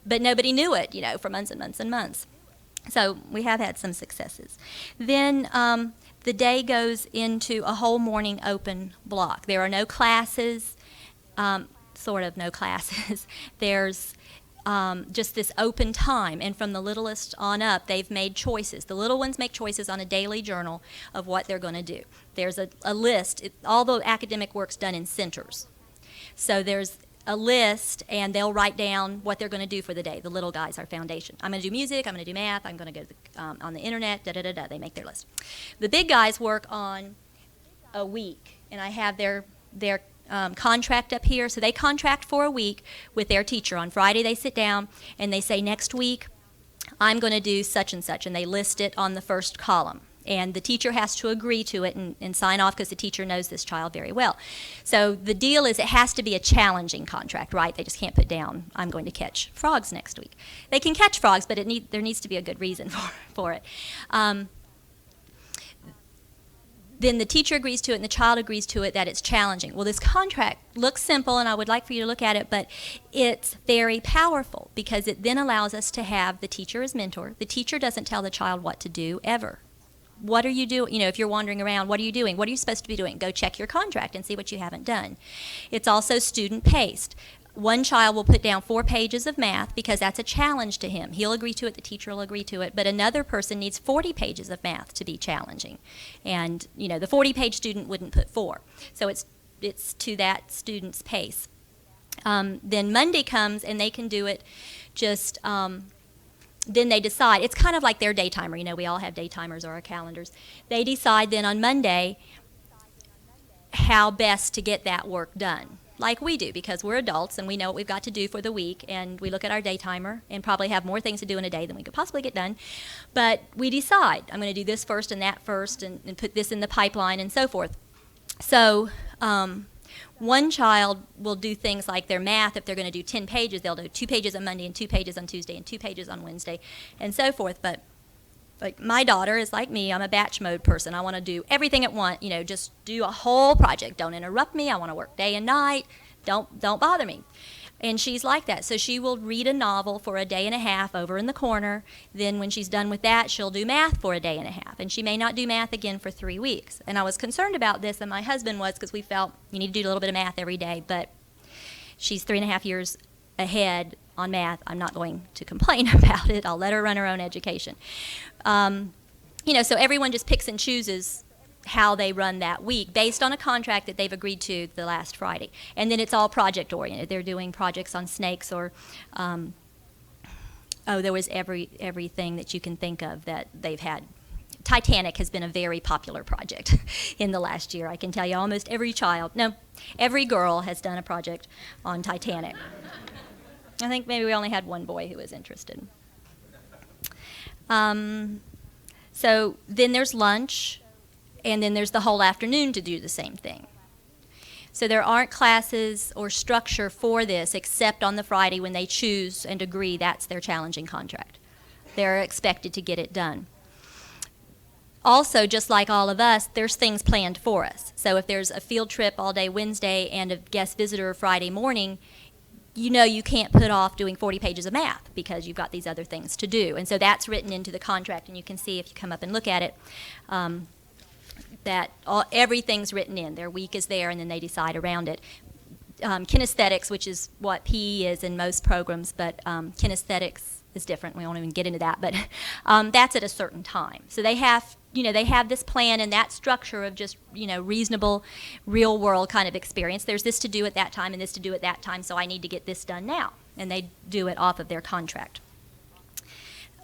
But nobody knew it, for months and months and months. So we have had some successes. Then the day goes into a whole morning open block. There are no classes, sort of no classes. There's just this open time, and from the littlest on up, they've made choices. The little ones make choices on a daily journal of what they're going to do. There's a list. All the academic work's done in centers. So there's a list, and they'll write down what they're going to do for the day. The little guys are foundation. I'm going to do music, I'm going to do math, I'm going to go to on the internet, da-da-da-da. They make their list. The big guys work on a week, and I have their contract up here. So they contract for a week with their teacher. On Friday they sit down and they say, next week I'm going to do such and such, and they list it on the first column. And the teacher has to agree to it and sign off because the teacher knows this child very well. So the deal is it has to be a challenging contract, right? They just can't put down, I'm going to catch frogs next week. They can catch frogs, but there needs to be a good reason for it. Then the teacher agrees to it and the child agrees to it that it's challenging. Well, this contract looks simple, and I would like for you to look at it, but it's very powerful because it then allows us to have the teacher as mentor. The teacher doesn't tell the child what to do ever. What are you doing? If you're wandering around, what are you doing? What are you supposed to be doing? Go check your contract and see what you haven't done. It's also student-paced. One child will put down 4 pages of math because that's a challenge to him. He'll agree to it, the teacher will agree to it, but another person needs 40 pages of math to be challenging. And, the 40-page student wouldn't put 4. So it's to that student's pace. Then Monday comes, and they can do it just... then they decide, it's kind of like their day timer. We all have day timers or our calendars. They decide then on Monday how best to get that work done, like we do, because we're adults and we know what we've got to do for the week, and we look at our day timer and probably have more things to do in a day than we could possibly get done. But we decide, I'm going to do this first and that first and put this in the pipeline and so forth. So one child will do things like their math. If they're going to do 10 pages, they'll do 2 pages on Monday and 2 pages on Tuesday and 2 pages on Wednesday and so forth. But like my daughter is like me. I'm a batch mode person. I want to do everything at once, just do a whole project. Don't interrupt me. I want to work day and night. Don't bother me. And she's like that. So she will read a novel for a day and a half over in the corner. Then when she's done with that, she'll do math for a day and a half. And she may not do math again for 3 weeks. And I was concerned about this, and my husband was, because we felt you need to do a little bit of math every day. But she's 3.5 years ahead on math. I'm not going to complain about it. I'll let her run her own education. So everyone just picks and chooses how they run that week based on a contract that they've agreed to the last Friday. And then it's all project oriented. They're doing projects on snakes or there was everything that you can think of that they've had. Titanic has been a very popular project in the last year. I can tell you almost every girl has done a project on Titanic. I think maybe we only had one boy who was interested. So then there's lunch, and then there's the whole afternoon to do the same thing. So there aren't classes or structure for this except on the Friday when they choose and agree that's their challenging contract. They're expected to get it done. Also, just like all of us, there's things planned for us. So if there's a field trip all day Wednesday and a guest visitor Friday morning, you can't put off doing 40 pages of math because you've got these other things to do. And so that's written into the contract, and you can see if you come up and look at it, that everything's written in. Their week is there, and then they decide around it. Kinesthetics, which is what PE is in most programs, but kinesthetics is different. We won't even get into that, but that's at a certain time. So they have this plan and that structure of just, reasonable, real world kind of experience. There's this to do at that time and this to do at that time, so I need to get this done now. And they do it off of their contract.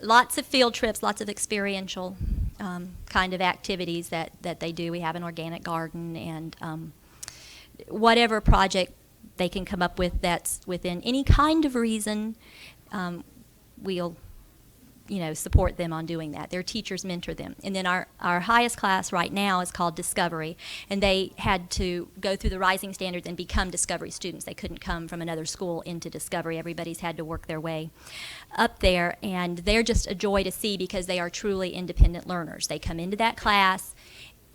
Lots of field trips, lots of experiential kind of activities that they do. We have an organic garden and whatever project they can come up with that's within any kind of reason, we'll support them on doing that. Their teachers mentor them. And then our highest class right now is called Discovery, and they had to go through the Rising Standards and become Discovery students. They couldn't come from another school into Discovery. Everybody's had to work their way up there, and they're just a joy to see because they are truly independent learners. They come into that class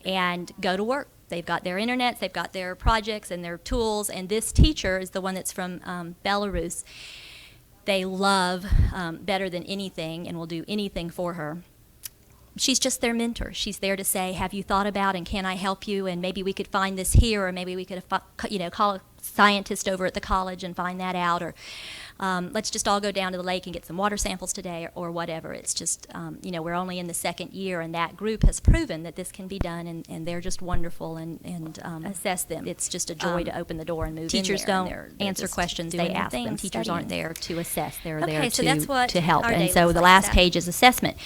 and go to work. They've got their internets, they've got their projects and their tools, and this teacher is the one that's from Belarus. They love better than anything and will do anything for her. She's just their mentor. She's there to say, have you thought about and can I help you, and maybe we could find this here, or maybe we could call a scientist over at the college and find that out, or let's just all go down to the lake and get some water samples today, or whatever. It's just, we're only in the second year, and that group has proven that this can be done, and they're just wonderful, and assess them. It's just a joy to open the door and move teachers in there. don't They're answer just questions, they doing their ask thing, them. Teachers aren't studying. there to assess, they're Okay, there so that's what to help. our day And so looks the like. last That. page is assessment,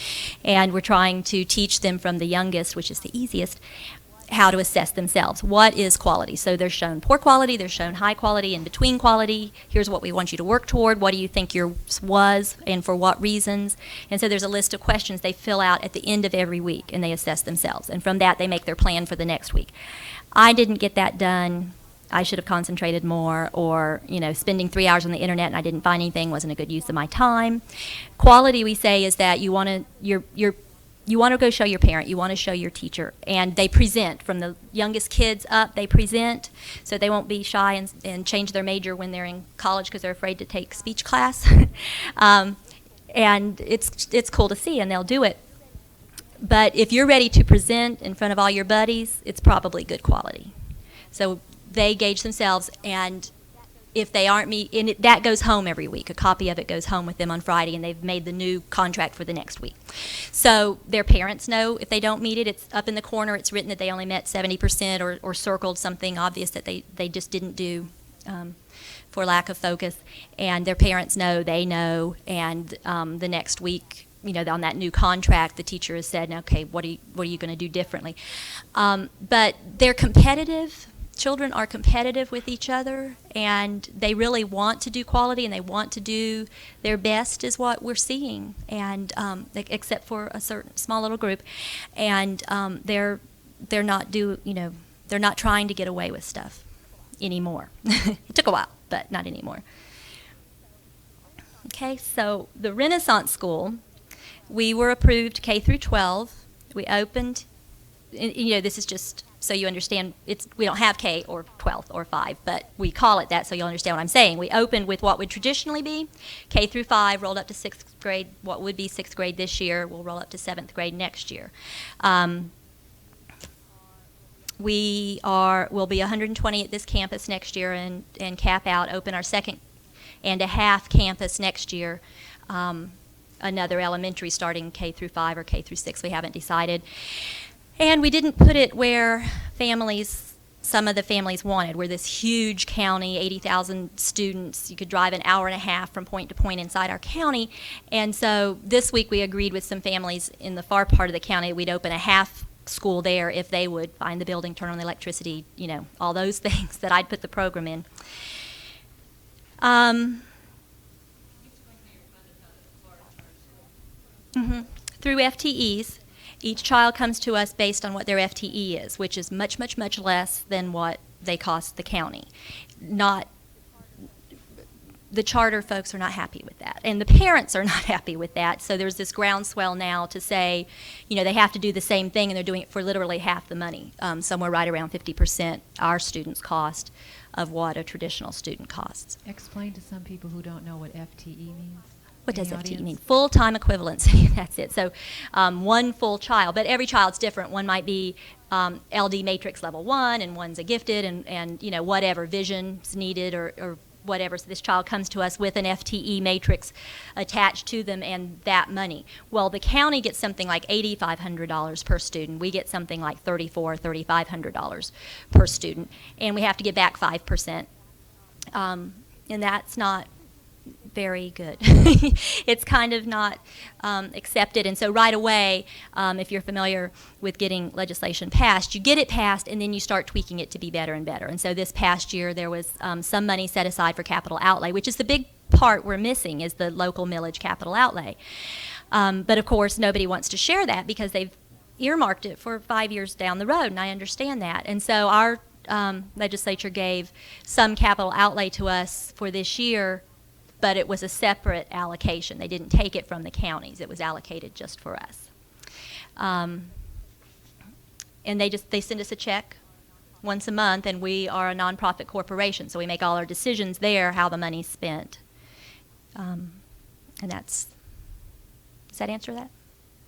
and we're trying to teach them from the youngest, which is the easiest, how to assess themselves. What is quality? So they're shown poor quality, they're shown high quality, in between quality. Here's what we want you to work toward. What do you think yours was and for what reasons? And so there's a list of questions they fill out at the end of every week, and they assess themselves. And from that, they make their plan for the next week. I didn't get that done. I should have concentrated more, or, spending 3 hours on the internet and I didn't find anything wasn't a good use of my time. Quality, we say, is that you want to go show your parent, you want to show your teacher, and they present. From the youngest kids up, they present, so they won't be shy and change their major when they're in college because they're afraid to take speech class. And it's cool to see, and they'll do it. But if you're ready to present in front of all your buddies, it's probably good quality. So they gauge themselves, and if they aren't that goes home every week. A copy of it goes home with them on Friday, and they've made the new contract for the next week. So their parents know if they don't meet it. It's up in the corner. It's written that they only met 70%, or circled something obvious that they just didn't do for lack of focus. And their parents know, they know, and the next week, on that new contract, the teacher has said, okay, what are you going to do differently? But they're competitive. Children are competitive with each other, and they really want to do quality, and they want to do their best, is what we're seeing, and except for a certain small little group, and they're not trying to get away with stuff anymore. It took a while, but not anymore. Okay, so the Renaissance School, we were approved K through 12. We opened, this is just so you understand, we don't have K or 12 or 5, but we call it that so you'll understand what I'm saying. We opened with what would traditionally be K through 5, rolled up to 6th grade, what would be 6th grade this year, we'll roll up to 7th grade next year. We'll be 120 at this campus next year, and cap out, open our second and a half campus next year. Another elementary starting K through 5 or K through 6, we haven't decided. And we didn't put it where some of the families wanted. We're this huge county, 80,000 students. You could drive an hour and a half from point to point inside our county. And so this week we agreed with some families in the far part of the county we'd open a half school there if they would find the building, turn on the electricity, all those things that I'd put the program in. Through FTEs. Each child comes to us based on what their FTE is, which is much, much, much less than what they cost the county. The charter folks are not happy with that, and the parents are not happy with that. So there's this groundswell now to say, they have to do the same thing, and they're doing it for literally half the money, somewhere right around 50% our students' cost of what a traditional student costs. Explain to some people who don't know what FTE means. What in does the FTE mean? audience? Full-time equivalency. That's it. So one full child, but every child's different. One might be LD matrix level 1, and one's a gifted, and you know, whatever vision's needed or whatever. So this child comes to us with an FTE matrix attached to them and that money. Well, the county gets something like $8,500 per student. We get something like $3,500 per student, and we have to give back 5%. And that's not very good. It's kind of not accepted. And so right away, if you're familiar with getting legislation passed, you get it passed and then you start tweaking it to be better and better. And so this past year there was some money set aside for capital outlay, which is the big part we're missing, is the local millage capital outlay. But of course nobody wants to share that because they've earmarked it for 5 years down the road, and I understand that. And so our legislature gave some capital outlay to us for this year, but it was a separate allocation. They didn't take it from the counties. It was allocated just for us. And they send us a check once a month, and we are a nonprofit corporation, so we make all our decisions there, how the money's spent. And does that answer that?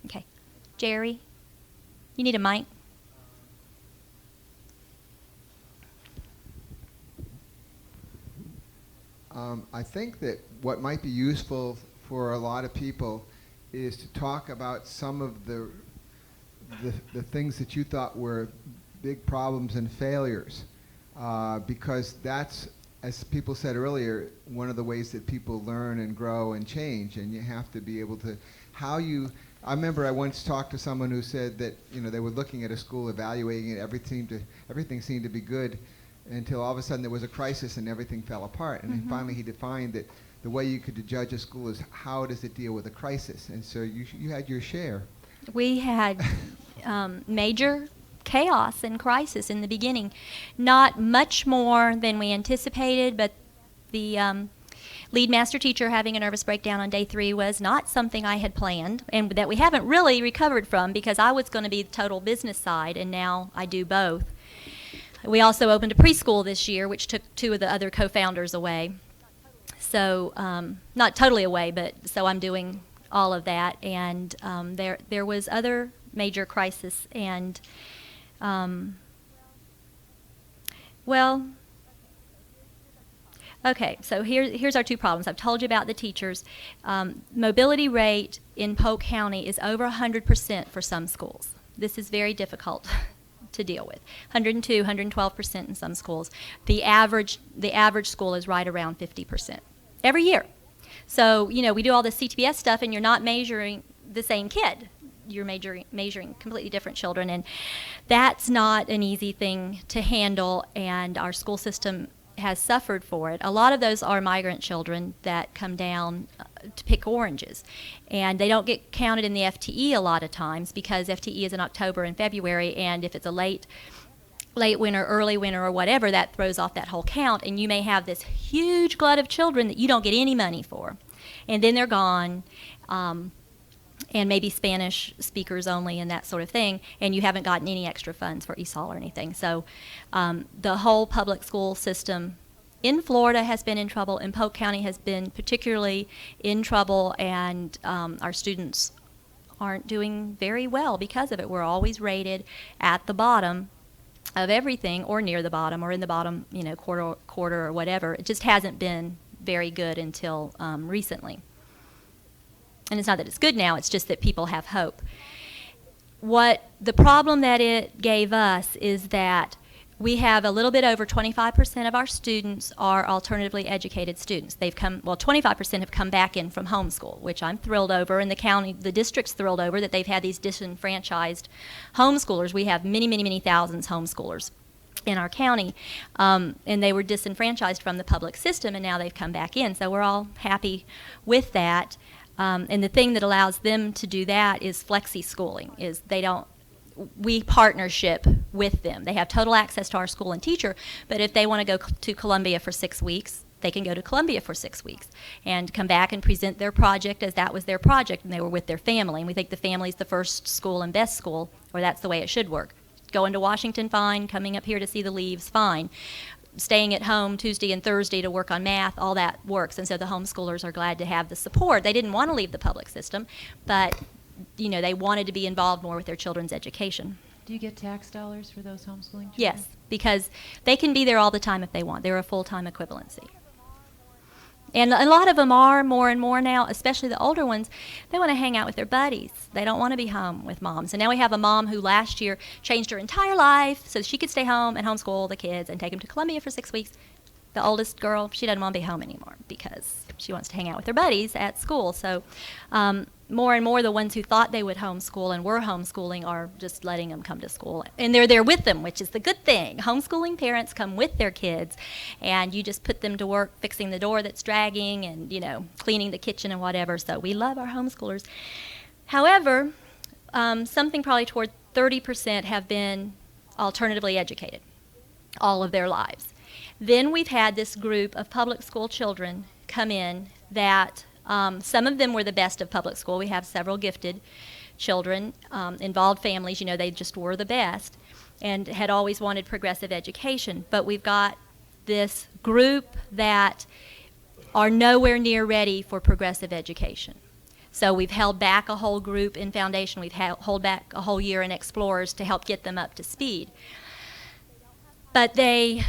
Okay. Jerry, you need a mic? I think that what might be useful for a lot of people is to talk about some of the things that you thought were big problems and failures, because that's, as people said earlier, one of the ways that people learn and grow and change, and you have to be able to, I remember I once talked to someone who said that, you know, they were looking at a school, evaluating it, everything seemed to be good, until all of a sudden there was a crisis and everything fell apart. And then finally he defined that the way you could judge a school is how does it deal with a crisis. And so you had your share. We had major chaos and crisis in the beginning. Not much more than we anticipated, but the lead master teacher having a nervous breakdown on day 3 was not something I had planned, and that we haven't really recovered from, because I was going to be the total business side, and now I do both. We also opened a preschool this year, which took 2 of the other co-founders away. So, not totally away, but so I'm doing all of that. And there was other major crisis. And, well, okay, so here's our 2 problems. I've told you about the teachers. Mobility rate in Polk County is over 100% for some schools. This is very difficult to deal with. 102, 112% in some schools. The average school is right around 50% every year. So, you know, we do all this CTBS stuff and you're not measuring the same kid. You're measuring completely different children, and that's not an easy thing to handle, and our school system has suffered for it. A lot of those are migrant children that come down to pick oranges, and they don't get counted in the FTE a lot of times because FTE is in October and February, and if it's a late winter, early winter, or whatever, that throws off that whole count, and you may have this huge glut of children that you don't get any money for, and then they're gone, and maybe Spanish speakers only and that sort of thing, and you haven't gotten any extra funds for ESOL or anything. So the whole public school system in Florida has been in trouble, and Polk County has been particularly in trouble, and our students aren't doing very well because of it. We're always rated at the bottom of everything, or near the bottom, or in the bottom, you know, quarter or whatever. It just hasn't been very good until recently. And it's not that it's good now, it's just that people have hope. What the problem that it gave us is that we have a little bit over 25% of our students are alternatively educated students. 25% have come back in from homeschool, which I'm thrilled over, and the district's thrilled over that they've had these disenfranchised homeschoolers. We have many, many, many thousands homeschoolers in our county, and they were disenfranchised from the public system, and now they've come back in. So we're all happy with that. And the thing that allows them to do that is flexi schooling. We partnership with them. They have total access to our school and teacher, but if they want to go to Columbia for 6 weeks, they can go to Columbia for 6 weeks and come back and present their project as that was their project and they were with their family. And we think the family's the first school and best school, or that's the way it should work. Going to Washington, fine. Coming up here to see the leaves, fine. staying at home Tuesday and Thursday to work on math, all that works. And so the homeschoolers are glad to have the support. They didn't want to leave the public system, but they wanted to be involved more with their children's education. Do you get tax dollars for those homeschooling children? Yes, because they can be there all the time if they want. They're a full-time equivalency. And a lot of them are more and more now, especially the older ones. They want to hang out with their buddies. They don't want to be home with moms. And now we have a mom who last year changed her entire life so she could stay home and homeschool the kids and take them to Columbia for 6 weeks. The oldest girl, she doesn't want to be home anymore because she wants to hang out with her buddies at school. So more and more the ones who thought they would homeschool and were homeschooling are just letting them come to school. And they're there with them, which is the good thing. Homeschooling parents come with their kids, and you just put them to work fixing the door that's dragging and, cleaning the kitchen and whatever. So we love our homeschoolers. However, something probably toward 30% have been alternatively educated all of their lives. Then we've had this group of public school children come in that some of them were the best of public school. We have several gifted children, involved families, they just were the best and had always wanted progressive education. But we've got this group that are nowhere near ready for progressive education. So we've held back a whole group in Foundation. We've held back a whole year in Explorers to help get them up to speed. But they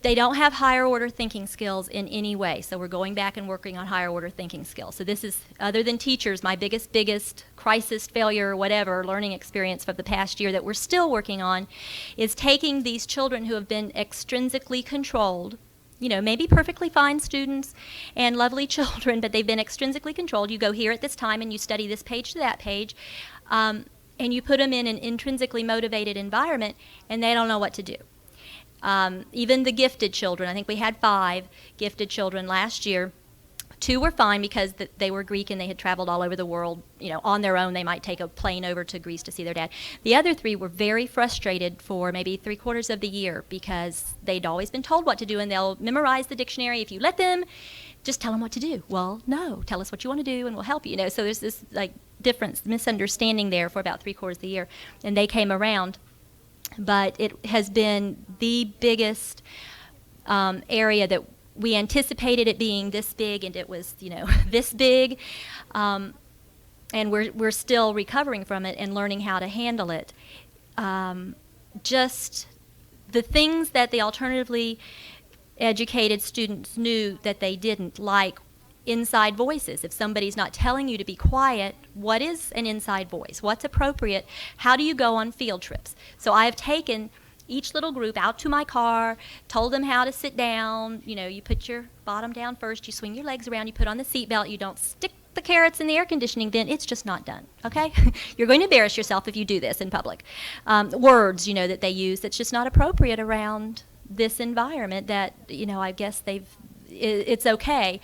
don't have higher order thinking skills in any way. So we're going back and working on higher order thinking skills. So this is, other than teachers, my biggest crisis, failure, whatever, learning experience for the past year that we're still working on is taking these children who have been extrinsically controlled, maybe perfectly fine students and lovely children, but they've been extrinsically controlled. You go here at this time and you study this page to that page, and you put them in an intrinsically motivated environment, and they don't know what to do. Even the gifted children, I think we had 5 gifted children last year. 2 were fine because they were Greek and they had traveled all over the world, on their own. They might take a plane over to Greece to see their dad. The other 3 were very frustrated for maybe 3/4 of the year because they'd always been told what to do, and they'll memorize the dictionary if you let them. Just tell them what to do. Well, no, tell us what you want to do and we'll help you. So there's this difference, misunderstanding there for about 3/4 of the year, and they came around. But it has been the biggest area that we anticipated it being this big, and it was, this big. And we're still recovering from it and learning how to handle it. Just the things that the alternatively educated students knew that they didn't, like inside voices. If somebody's not telling you to be quiet, what is an inside voice? What's appropriate? How do you go on field trips? So I have taken each little group out to my car, told them how to sit down. You put your bottom down first, you swing your legs around, you put on the seatbelt, you don't stick the carrots in the air conditioning vent. It's just not done, okay? You're going to embarrass yourself if you do this in public. Words, that they use that's just not appropriate around this environment that, I guess it's okay.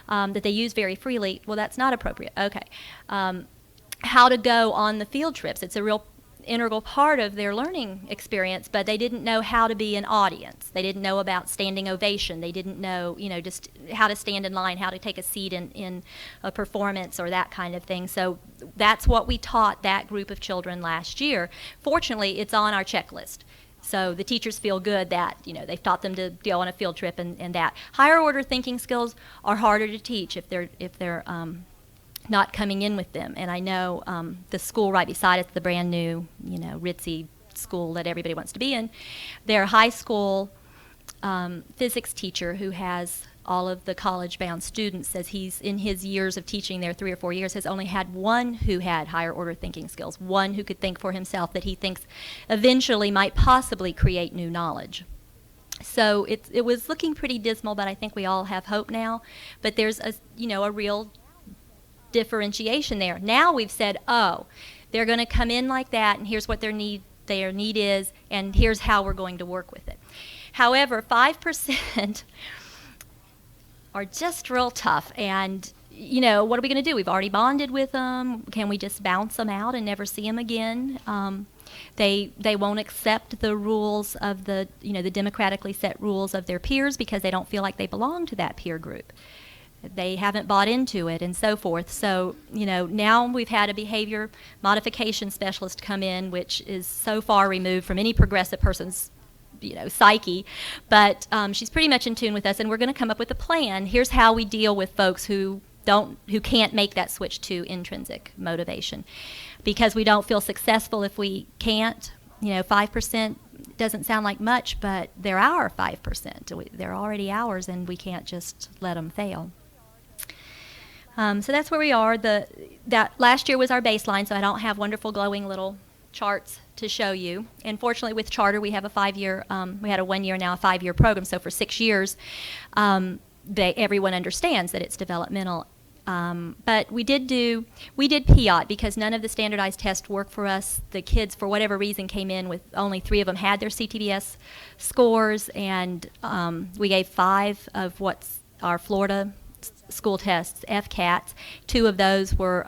That they use very freely. Well, that's not appropriate. Okay. How to go on the field trips. It's a real integral part of their learning experience, but they didn't know how to be an audience. They didn't know about standing ovation. They didn't know, just how to stand in line, how to take a seat in a performance or that kind of thing. So that's what we taught that group of children last year. Fortunately, it's on our checklist. So the teachers feel good that, they've taught them to go on a field trip and that. Higher order thinking skills are harder to teach if they're not coming in with them. And I know the school right beside us, the brand new, ritzy school that everybody wants to be in, their high school physics teacher who has all of the college-bound students, says he's, in his years of teaching there, 3 or 4 years, has only had one who had higher order thinking skills, one who could think for himself, that he thinks eventually might possibly create new knowledge. So it was looking pretty dismal, but I think we all have hope now. But there's a real differentiation there. Now we've said, oh, they're going to come in like that, and here's what their need is, and here's how we're going to work with it. However, 5% are just real tough, and what are we going to do? We've already bonded with them. Can we just bounce them out and never see them again? They won't accept the rules of the democratically set rules of their peers because they don't feel like they belong to that peer group. They haven't bought into it and so forth. So, now we've had a behavior modification specialist come in, which is so far removed from any progressive person's psyche, but she's pretty much in tune with us, and we're going to come up with a plan. Here's how we deal with folks who can't make that switch to intrinsic motivation, because we don't feel successful if we can't. 5% doesn't sound like much, but they're our 5%. They're already ours, and we can't just let them fail. So that's where we are. That last year was our baseline, so I don't have wonderful glowing little charts to show you. And fortunately, with charter, we have a 5-year. We had a 1 year, now a 5-year program. So for 6 years, everyone understands that it's developmental. But we did PIAT because none of the standardized tests worked for us. The kids, for whatever reason, came in with only 3 of them had their CTBS scores, and we gave 5 of what's our Florida school tests, FCATs. 2 of those were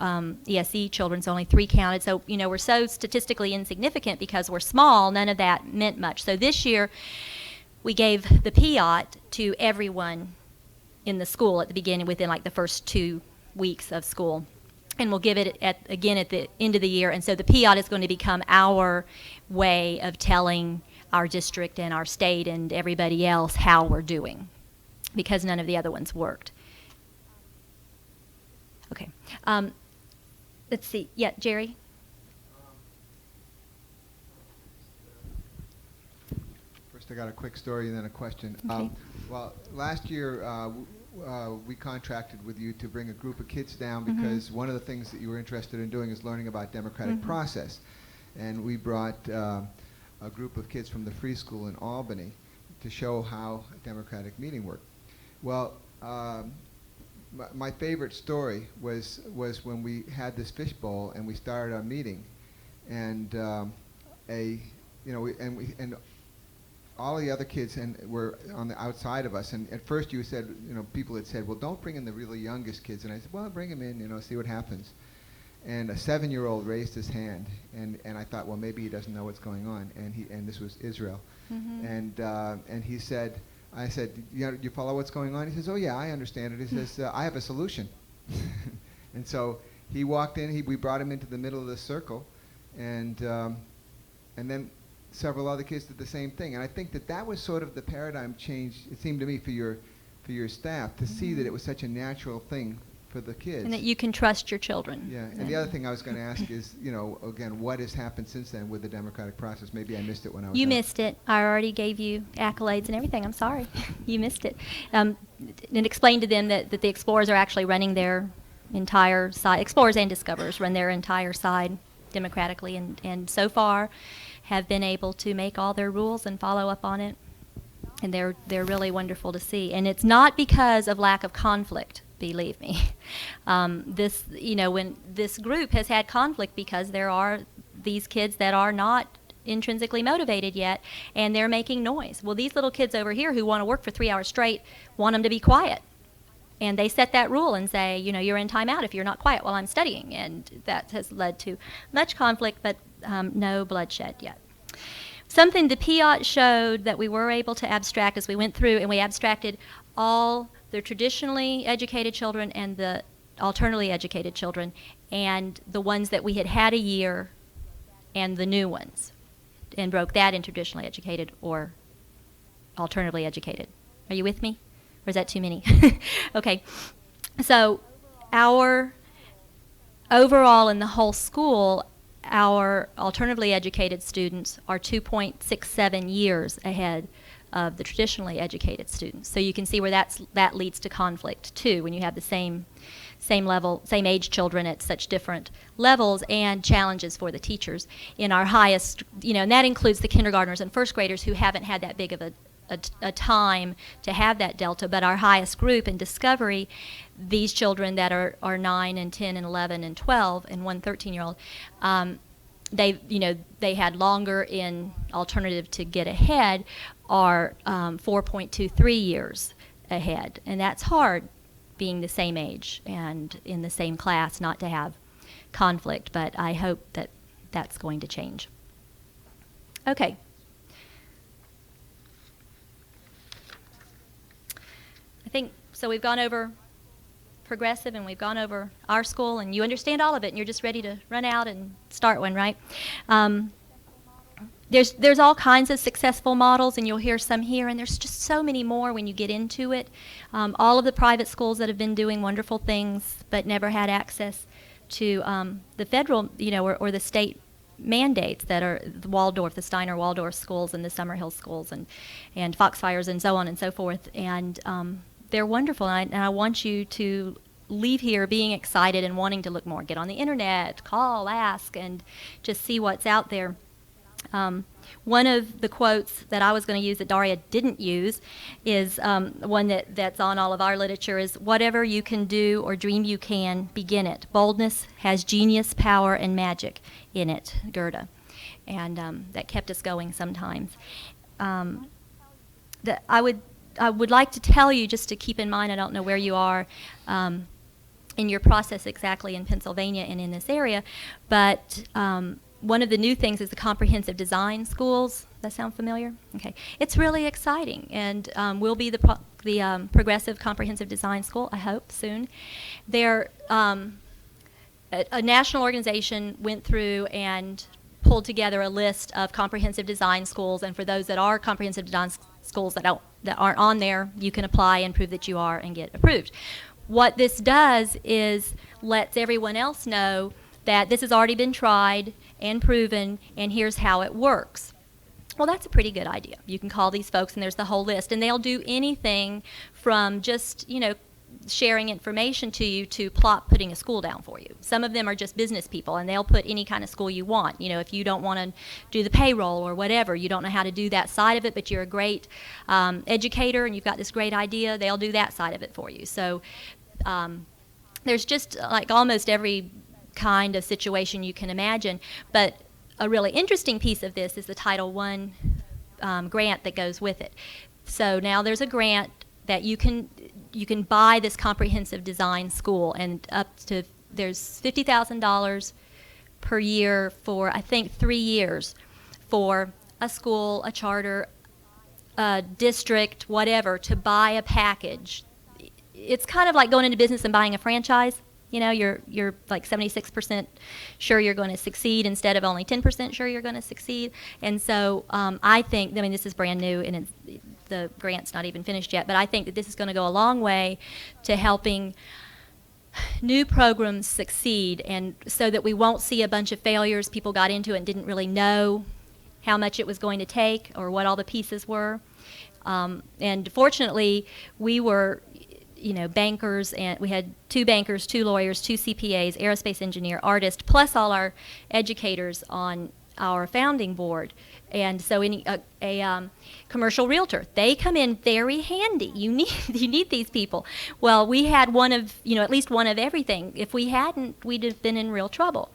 ESE children, so only 3 counted. So, we're so statistically insignificant because we're small, none of that meant much. So this year, we gave the PIAT to everyone in the school at the beginning, within like the first 2 weeks of school. And we'll give it again at the end of the year. And so the PIAT is going to become our way of telling our district and our state and everybody else how we're doing, because none of the other ones worked. Okay. Let's see. Yeah, Jerry? First, I got a quick story and then a question. Okay. Well, last year we contracted with you to bring a group of kids down because one of the things that you were interested in doing is learning about democratic process. And we brought a group of kids from the Free School in Albany to show how a democratic meeting worked. Well, my favorite story was when we had this fishbowl and we started our meeting, and and all the other kids were on the outside of us. And at first you said, people had said, well, don't bring in the really youngest kids. And I said, well, bring them in, see what happens. And a 7-year-old raised his hand, and I thought, well, maybe he doesn't know what's going on. And this was Israel, and he said. I said, you follow what's going on? He says, oh, yeah, I understand it. He says, I have a solution. And so he walked in. We brought him into the middle of the circle, and then several other kids did the same thing. And I think that was sort of the paradigm change, it seemed to me, for your staff, to see that it was such a natural thing for the kids. And that you can trust your children. Yeah, and the other thing I was going to ask is, again, what has happened since then with the democratic process? Maybe I missed it when I was You out. missed it. I already gave you accolades and everything. I'm sorry. You missed it. And explained to them that the Explorers are actually running their entire side. Explorers and Discoverers run their entire side democratically, and so far have been able to make all their rules and follow up on it. And they're really wonderful to see. And it's not because of lack of conflict. Believe me. When this group has had conflict because there are these kids that are not intrinsically motivated yet, and they're making noise. Well, these little kids over here who want to work for 3 hours straight want them to be quiet. And they set that rule and say, you're in timeout if you're not quiet while I'm studying. And that has led to much conflict, but no bloodshed yet. Something the PIAT showed that we were able to abstract as we went through, and we abstracted all the traditionally educated children and the alternatively educated children, and the ones that we had a year and the new ones, and broke that into traditionally educated or alternatively educated. Are you with me? Or is that too many? Okay. So our overall in the whole school, our alternatively educated students are 2.67 years ahead of the traditionally educated students. So you can see where that leads to conflict too, when you have the same level, same age children at such different levels, and challenges for the teachers in our highest, and that includes the kindergartners and first graders who haven't had that big of a time to have that delta. But our highest group in Discovery, these children that are 9 and 10 and 11 and 12 and one 13-year-old, they had longer in alternative to get ahead, are 4.23 years ahead. And that's hard, being the same age and in the same class, not to have conflict. But I hope that that's going to change. Okay. I think, so we've gone over Progressive, and we've gone over our school, and you understand all of it, and you're just ready to run out and start one, right? there's all kinds of successful models, and you'll hear some here, and there's just so many more when you get into it. All of the private schools that have been doing wonderful things but never had access to the federal, or the state mandates that are the Waldorf, the Steiner Waldorf schools and the Summerhill schools and Foxfires and so on and so forth. And they're wonderful, and I want you to leave here being excited and wanting to look more. Get on the internet, call, ask, and just see what's out there. One of the quotes that I was going to use that Daria didn't use is one that's on all of our literature is, "Whatever you can do or dream you can, begin it. Boldness has genius, power, and magic in it," Goethe. And that kept us going sometimes. I would like to tell you, just to keep in mind, I don't know where you are in your process exactly in Pennsylvania and in this area, but one of the new things is the comprehensive design schools. That sound familiar? Okay. It's really exciting, and will be the progressive comprehensive design school, I hope, soon. They're a national organization went through and pulled together a list of comprehensive design schools, and for those that are comprehensive design schools that aren't on there, you can apply and prove that you are and get approved. What this does is lets everyone else know that this has already been tried and proven, and here's how it works. Well, that's a pretty good idea. You can call these folks, and there's the whole list, and they'll do anything from just, sharing information to you to putting a school down for you. Some of them are just business people, and they'll put any kind of school you want. If you don't want to do the payroll or whatever, you don't know how to do that side of it, but you're a great educator and you've got this great idea, they'll do that side of it for you. So there's just like almost every kind of situation you can imagine. But a really interesting piece of this is the Title I grant that goes with it. So now there's a grant that you can buy this comprehensive design school, and there's $50,000 per year for, I think, 3 years for a school, a charter, a district, whatever, to buy a package. It's kind of like going into business and buying a franchise. You're like 76% sure you're going to succeed instead of only 10% sure you're going to succeed. And so I think, this is brand new, and the grant's not even finished yet, but I think that this is going to go a long way to helping new programs succeed, and so that we won't see a bunch of failures. People got into it and didn't really know how much it was going to take or what all the pieces were. And fortunately, we were bankers, and we had 2 bankers, 2 lawyers, 2 CPAs, aerospace engineer, artist, plus all our educators on our founding board. And so a commercial realtor, they come in very handy. You need these people. Well, we had at least one of everything. If we hadn't, we'd have been in real trouble.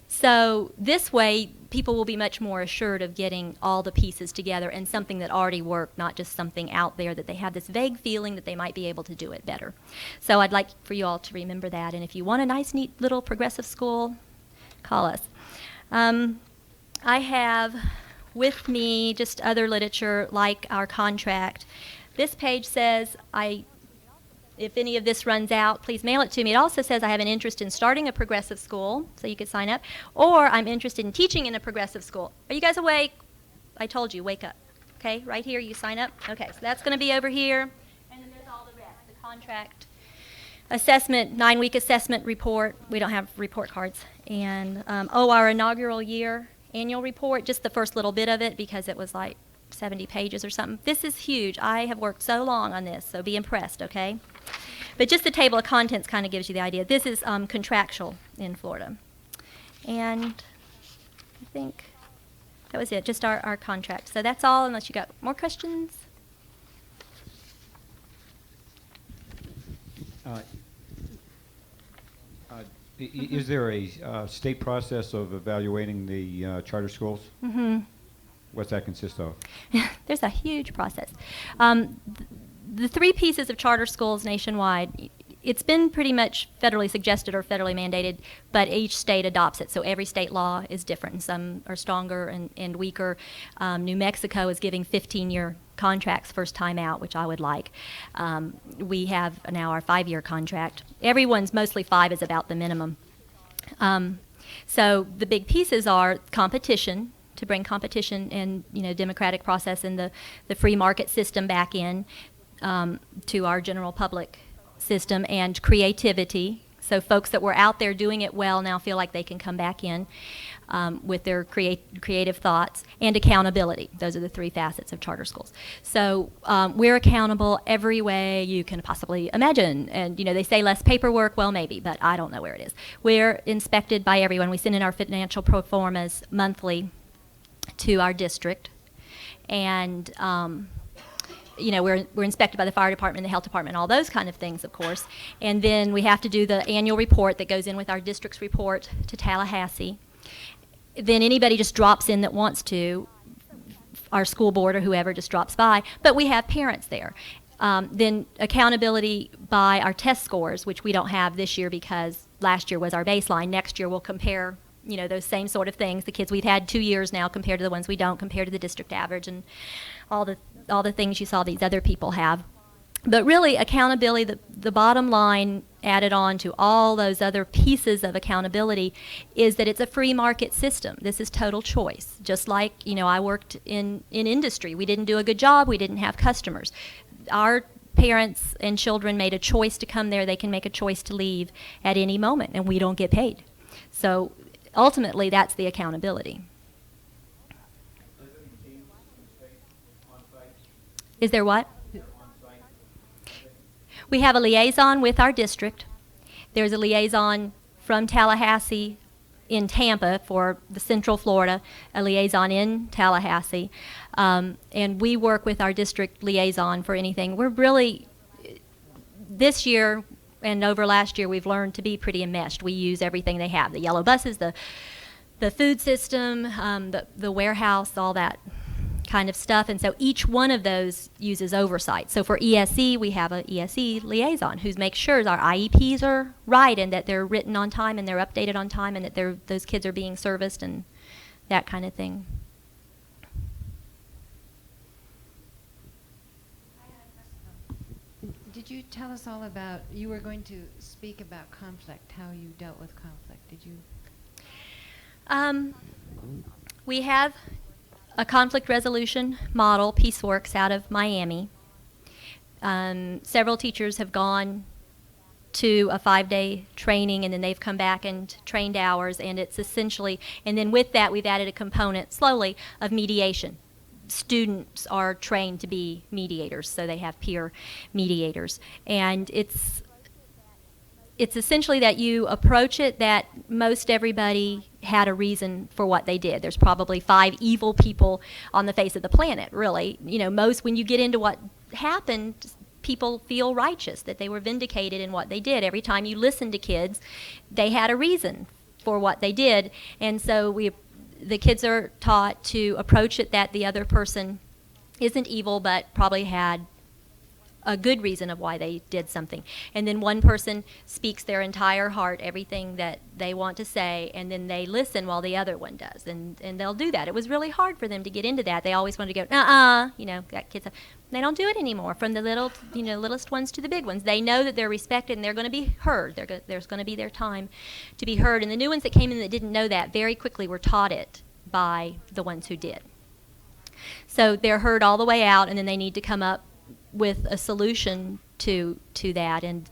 So this way, people will be much more assured of getting all the pieces together and something that already worked, not just something out there that they have this vague feeling that they might be able to do it better. So I'd like for you all to remember that. And if you want a nice, neat little progressive school, call us. I have with me just other literature like our contract. This page says, if any of this runs out, please mail it to me. It also says I have an interest in starting a progressive school, so you could sign up, or I'm interested in teaching in a progressive school. Are you guys awake? I told you, wake up. Okay, right here, you sign up. Okay, so that's going to be over here. And then there's all the rest, the contract, assessment, 9-week assessment report. We don't have report cards. And, our inaugural year annual report, just the first little bit of it, because it was like 70 pages or something. This is huge. I have worked so long on this, so be impressed, okay? But just the table of contents kind of gives you the idea. This is contractual in Florida. And I think that was it, just our contract. So that's all, unless you got more questions. Is there a state process of evaluating the charter schools? Mm-hmm. What's that consist of? There's a huge process. The 3 pieces of charter schools nationwide, it's been pretty much federally suggested or federally mandated, but each state adopts it. So every state law is different, and some are stronger and weaker. New Mexico is giving 15-year contracts first time out, which I would like. We have now our 5-year contract. Everyone's mostly 5 is about the minimum. So the big pieces are competition, to bring competition and, democratic process and the free market system back in to our general public system, and creativity. So folks that were out there doing it well now feel like they can come back in with their creative thoughts, and accountability. Those are the three facets of charter schools. So we're accountable every way you can possibly imagine. And, they say less paperwork. Well, maybe, but I don't know where it is. We're inspected by everyone. We send in our financial pro formas monthly to our district. And we're inspected by the fire department, the health department, all those kind of things, of course. And then we have to do the annual report that goes in with our district's report to Tallahassee. Then anybody just drops in that wants to, our school board or whoever just drops by, but we have parents there. Then accountability by our test scores, which we don't have this year because last year was our baseline. Next year we'll compare, those same sort of things. The kids we've had 2 years now compared to the ones we don't, compared to the district average, and all the things you saw these other people have. But really, accountability, the bottom line added on to all those other pieces of accountability, is that it's a free market system. This is total choice. Just like, I worked in industry. We didn't do a good job. We didn't have customers. Our parents and children made a choice to come there. They can make a choice to leave at any moment, and we don't get paid. So ultimately, that's the accountability. Is there what? We have a liaison with our district. There's a liaison from Tallahassee in Tampa for the Central Florida, a liaison in Tallahassee. And we work with our district liaison for anything. We're really, this year and over last year, we've learned to be pretty enmeshed. We use everything they have, the yellow buses, the food system, the warehouse, all that kind of stuff. And so each one of those uses oversight. So for ESE, we have a ESE liaison who makes sure our IEPs are right and that they're written on time and they're updated on time and that those kids are being serviced and that kind of thing. Did you tell us all about, you were going to speak about conflict, how you dealt with conflict. Did you? We have a conflict resolution model, PeaceWorks, out of Miami. Several teachers have gone to a 5-day training, and then they've come back and trained hours, and it's essentially, and then with that we've added a component slowly of mediation. Students are trained to be mediators, so they have peer mediators. And it's essentially that you approach it that most everybody had a reason for what they did. There's probably 5 evil people on the face of the planet, really. Most, when you get into what happened, people feel righteous, that they were vindicated in what they did. Every time you listen to kids, they had a reason for what they did. And so the kids are taught to approach it that the other person isn't evil, but probably had a good reason of why they did something. And then one person speaks their entire heart, everything that they want to say, and then they listen while the other one does. And they'll do that. It was really hard for them to get into that. They always wanted to go, that kid's. They don't do it anymore, from the littlest ones to the big ones. They know that they're respected and they're going to be heard. There's going to be their time to be heard. And the new ones that came in that didn't know that very quickly were taught it by the ones who did. So they're heard all the way out, and then they need to come up with a solution to that, and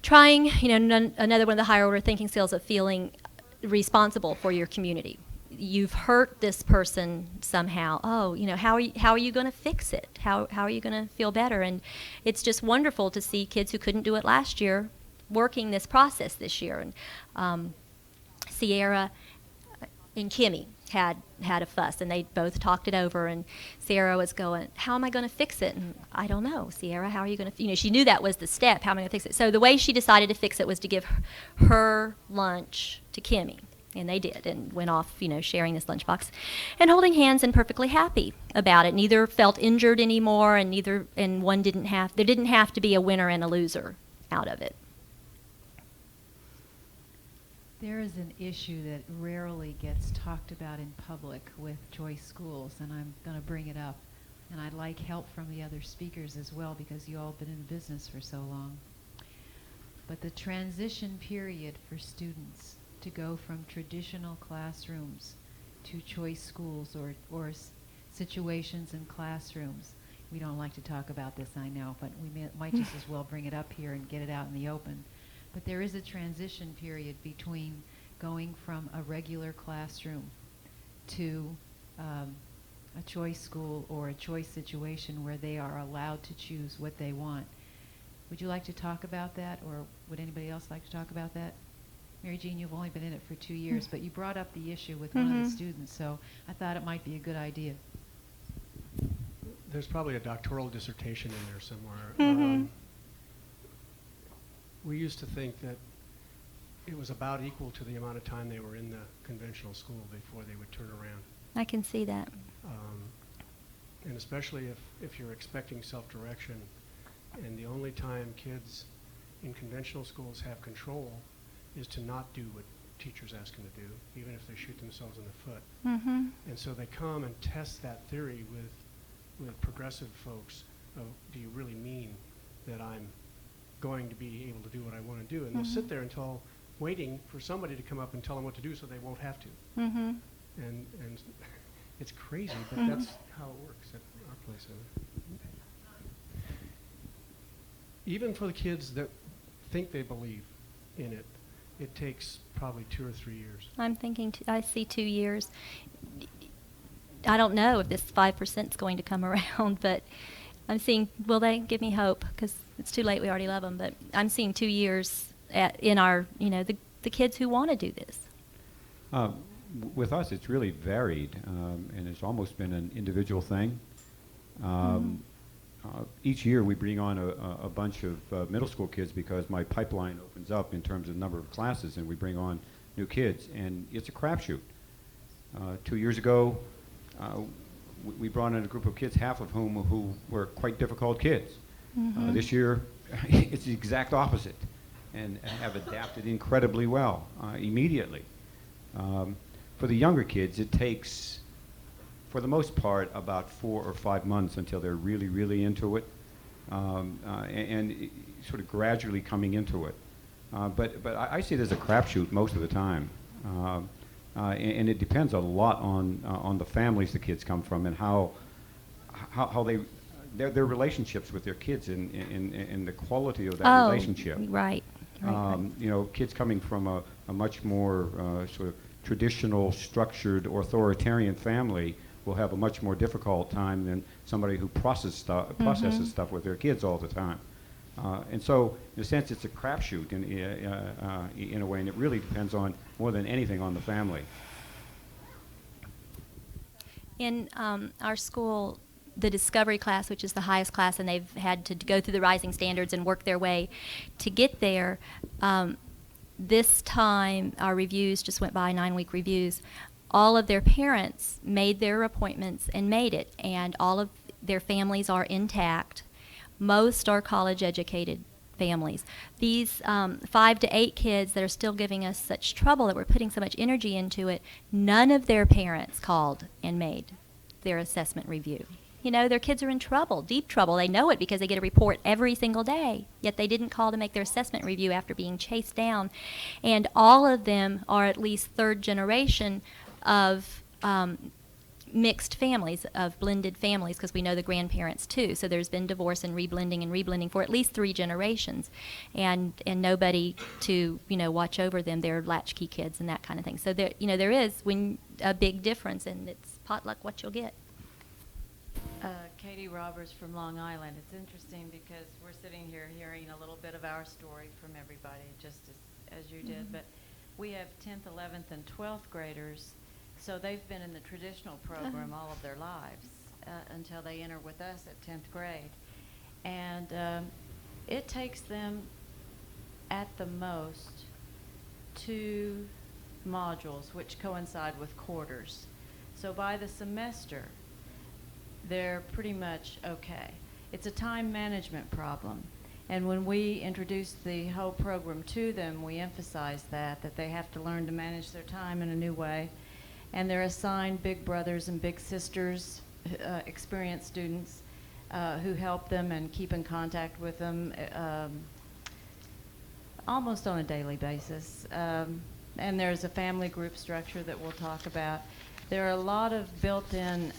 trying, another one of the higher order thinking skills of feeling responsible for your community. You've hurt this person somehow. Oh, how are you going to fix it? How are you going to feel better? And it's just wonderful to see kids who couldn't do it last year working this process this year. And Sierra and Kimmy had a fuss, and they both talked it over, and Sierra was going, how am I going to fix it? And I don't know, Sierra, how are you going to, she knew that was the step, how am I going to fix it? So the way she decided to fix it was to give her lunch to Kimmy, and they did, and went off, sharing this lunchbox and holding hands and perfectly happy about it. Neither felt injured anymore, and one didn't have to be a winner and a loser out of it. There is an issue that rarely gets talked about in public with Joyce Schools, and I'm going to bring it up. And I'd like help from the other speakers as well, because you all have been in business for so long. But the transition period for students to go from traditional classrooms to choice schools or situations in classrooms. We don't like to talk about this, I know, but we might just as well bring it up here and get it out in the open. But there is a transition period between going from a regular classroom to a choice school or a choice situation where they are allowed to choose what they want. Would you like to talk about that, or would anybody else like to talk about that? Mary Jean, you've only been in it for 2 years, but you brought up the issue with one of the students, so I thought it might be a good idea. There's probably a doctoral dissertation in there somewhere. Mhm. We used to think that it was about equal to the amount of time they were in the conventional school before they would turn around. I can see that. And especially if you're expecting self-direction, and the only time kids in conventional schools have control is to not do what teachers ask them to do, even if they shoot themselves in the foot. Mm-hmm. And so they come and test that theory with progressive folks of, do you really mean that I'm going to be able to do what I want to do? And they'll sit there until waiting for somebody to come up and tell them what to do so they won't have to. Mm-hmm. And it's crazy, but that's how it works at our place. Even for the kids that think they believe in it, it takes probably 2 or 3 years. I'm thinking, I see 2 years. I don't know if this 5% is going to come around, but I'm seeing, will they give me hope? Because it's too late, we already love them, but I'm seeing 2 years in our, the kids who want to do this. With us, it's really varied, and it's almost been an individual thing. Each year we bring on a bunch of middle school kids because my pipeline opens up in terms of number of classes, and we bring on new kids, and it's a crapshoot. 2 years ago, we brought in a group of kids, half of whom who were quite difficult kids. This year, it's the exact opposite, and have adapted incredibly well immediately. For the younger kids, it takes, for the most part, about 4 or 5 months until they're really, really into it, and sort of gradually coming into it. But I see it as a crapshoot most of the time, and it depends a lot on the families the kids come from and how their relationships with their kids and the quality of that relationship. Right. Kids coming from a much more sort of traditional, structured, authoritarian family will have a much more difficult time than somebody who processes stuff with their kids all the time. And so, in a sense, it's a crapshoot in a way, and it really depends on, more than anything, on the family. In our school, the Discovery class, which is the highest class, and they've had to go through the Rising Standards and work their way to get there. This time, our reviews just went by, 9-week reviews. All of their parents made their appointments and made it, and all of their families are intact. Most are college-educated families. These 5 to 8 kids that are still giving us such trouble, that we're putting so much energy into it, none of their parents called and made their assessment review. Their kids are in trouble, deep trouble. They know it because they get a report every single day, yet they didn't call to make their assessment review after being chased down. And all of them are at least third generation of mixed families, of blended families, because we know the grandparents too. So there's been divorce and reblending for at least 3 generations, and nobody to watch over them. They're latchkey kids and that kind of thing. So there is a big difference, and it's potluck what you'll get. Katie Roberts from Long Island. It's interesting because we're sitting here hearing a little bit of our story from everybody, just as you did. But we have 10th, 11th, and 12th graders, so they've been in the traditional program all of their lives until they enter with us at 10th grade. And it takes them at the most 2 modules, which coincide with quarters. So by the semester, they're pretty much okay. It's a time management problem. And when we introduce the whole program to them, we emphasize that they have to learn to manage their time in a new way. And they're assigned big brothers and big sisters, experienced students, who help them and keep in contact with them almost on a daily basis. And there's a family group structure that we'll talk about. there are a lot of built-in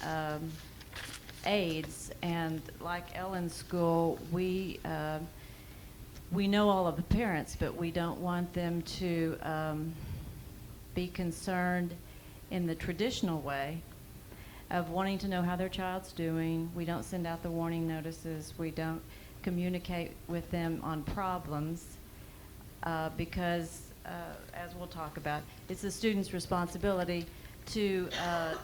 aids, and like Ellen's school, we know all of the parents, but we don't want them to be concerned in the traditional way of wanting to know how their child's doing. We don't send out the warning notices. We don't communicate with them on problems because, as we'll talk about, it's the student's responsibility to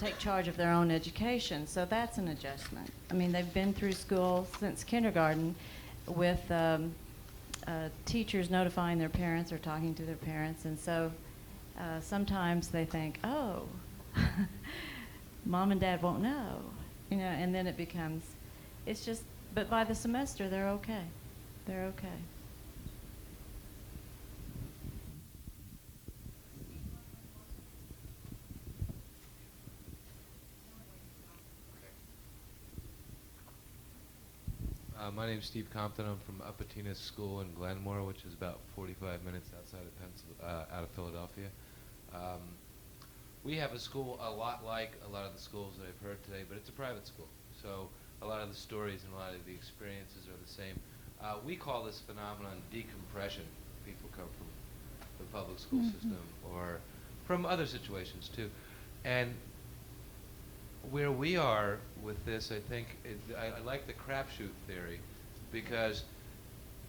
take charge of their own education. So that's an adjustment. I mean, they've been through school since kindergarten with teachers notifying their parents or talking to their parents, and so sometimes they think, oh, mom and dad won't know, and then it becomes, it's just, but by the semester they're okay. They're okay. My name's Steve Compton. I'm from Upatinas School in Glenmore, which is about 45 minutes outside of out of Philadelphia. We have a school a lot like a lot of the schools that I've heard today, but it's a private school. So a lot of the stories and a lot of the experiences are the same. We call this phenomenon decompression. People come from the public school system or from other situations too. And where we are with this, I think, I like the crapshoot theory because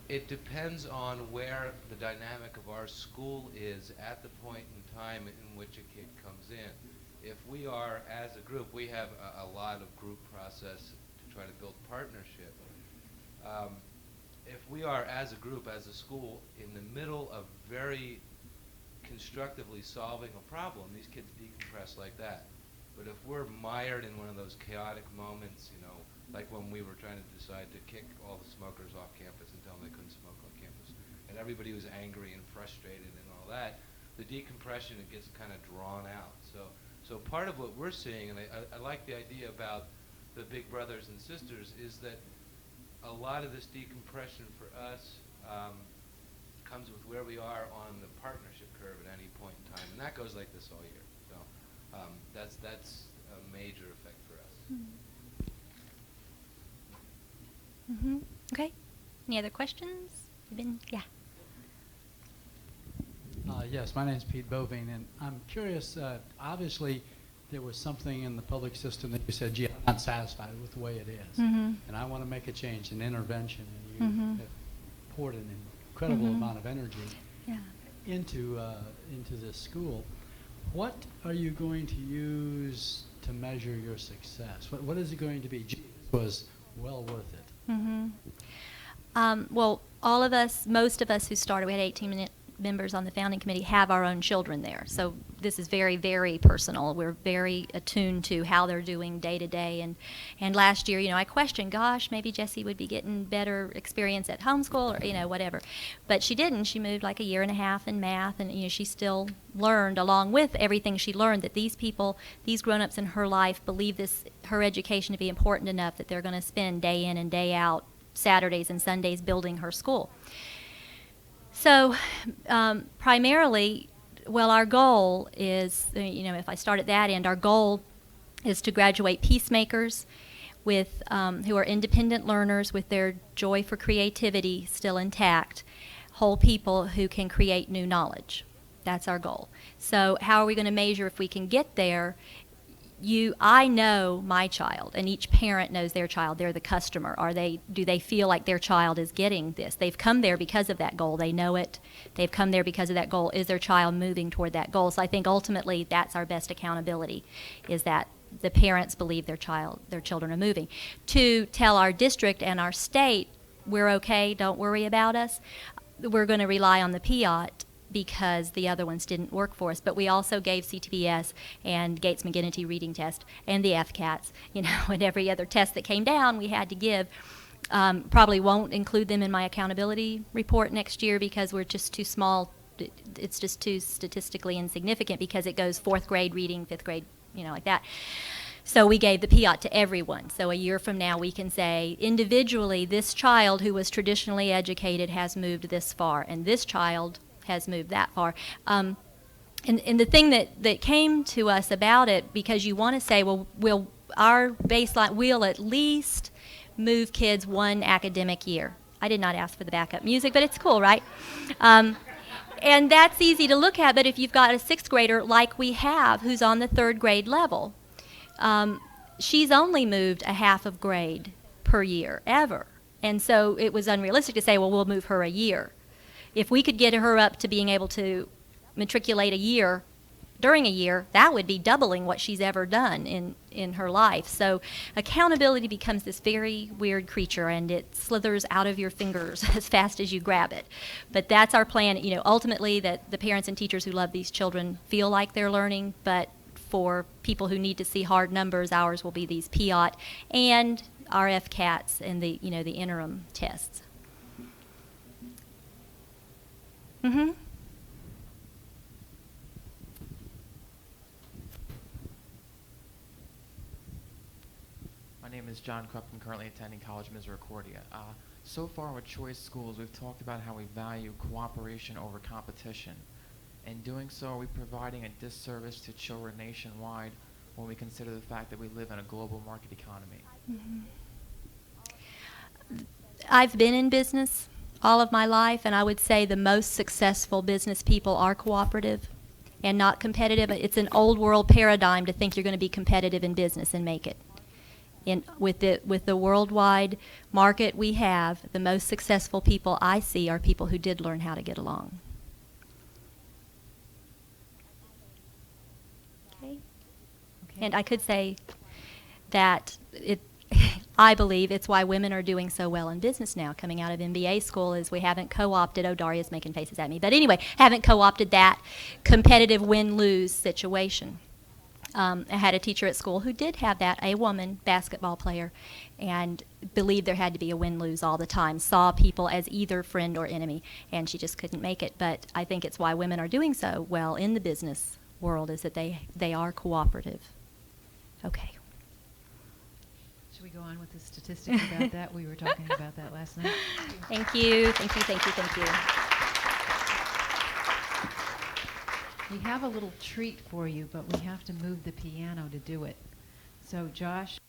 it depends on where the dynamic of our school is at the point in time in which a kid comes in. If we are, as a group, we have a lot of group process to try to build partnership. If we are, as a group, as a school, in the middle of very constructively solving a problem, these kids decompress like that. But if we're mired in one of those chaotic moments, like when we were trying to decide to kick all the smokers off campus and tell them they couldn't smoke on campus, and everybody was angry and frustrated and all that, the decompression, it gets kind of drawn out. So part of what we're seeing, and I like the idea about the big brothers and sisters, is that a lot of this decompression for us comes with where we are on the partnership curve at any point in time, and that goes like this all year. So that's a major effect for us. Okay. Any other questions? Yeah. Yes, my name is Pete Bovine, and I'm curious, obviously there was something in the public system that you said, gee, I'm not satisfied with the way it is, and I want to make a change, an intervention, and you have poured an incredible amount of energy into this school. What are you going to use to measure your success? What is it going to be? Gee, this was well worth it. Well, all of us, most of us who started, we had 18 members on the founding committee, have our own children there. So this is very, very personal. We're very attuned to how they're doing day to day. And last year, I questioned, gosh, maybe Jessie would be getting better experience at homeschool or, whatever. But she didn't. She moved like a year and a half in math, and, she still learned, along with everything she learned, that these people, these grown-ups in her life believe her education to be important enough that they're going to spend day in and day out, Saturdays and Sundays, building her school. So primarily, our goal is, if I start at that end, our goal is to graduate peacemakers with who are independent learners with their joy for creativity still intact, whole people who can create new knowledge. That's our goal. So how are we going to measure if we can get there? I know my child, and each parent knows their child. They're the customer. Do they feel like their child is getting this? They've come there because of that goal. They know it. They've come there because of that goal. Is their child moving toward that goal? So I think ultimately that's our best accountability, is that the parents believe their children are moving. To tell our district and our state, we're okay, don't worry about us, we're going to rely on the PIAT, because the other ones didn't work for us. But we also gave CTBS and Gates-McGinnity reading test and the FCATs, and every other test that came down we had to give. Probably won't include them in my accountability report next year because we're just too small. It's just too statistically insignificant because it goes 4th grade reading, 5th grade, like that. So we gave the PIAT to everyone. So a year from now we can say, individually, this child who was traditionally educated has moved this far, and this child has moved that far. and the thing that came to us about it, because you want to say, well, our baseline, we'll at least move kids one academic year. I did not ask for the backup music, but it's cool, right? And that's easy to look at, but if you've got a 6th grader like we have who's on the 3rd grade level, she's only moved a half of grade per year, ever. And so it was unrealistic to say, well, we'll move her a year. If we could get her up to being able to matriculate a year, during a year, that would be doubling what she's ever done in her life. So accountability becomes this very weird creature, and it slithers out of your fingers as fast as you grab it. But that's our plan, you know, ultimately that the parents and teachers who love these children feel like they're learning, but for people who need to see hard numbers, ours will be these PIAT and RFCATs and the, you know, the interim tests. Mm-hmm. My name is John Krupp. I'm currently attending College Misericordia. So far with Choice Schools, we've talked about how we value cooperation over competition. In doing so, are we providing a disservice to children nationwide when we consider the fact that we live in a global market economy? Mm-hmm. I've been in business all of my life, and I would say the most successful business people are cooperative and not competitive. It's an old world paradigm to think you're going to be competitive in business and make it. With the worldwide market we have, the most successful people I see are people who did learn how to get along. Okay. And I could say that I believe it's why women are doing so well in business now, coming out of MBA school, is we haven't co-opted, oh, Daria's making faces at me, but anyway, haven't co-opted that competitive win-lose situation. I had a teacher at school who did have that, a woman basketball player, and believed there had to be a win-lose all the time, saw people as either friend or enemy, and she just couldn't make it. But I think it's why women are doing so well in the business world, is that they are cooperative. Okay. Should we go on with the statistics about that? We were talking about that last night. Thank you, thank you, thank you, thank you. We have a little treat for you, but we have to move the piano to do it. So Josh,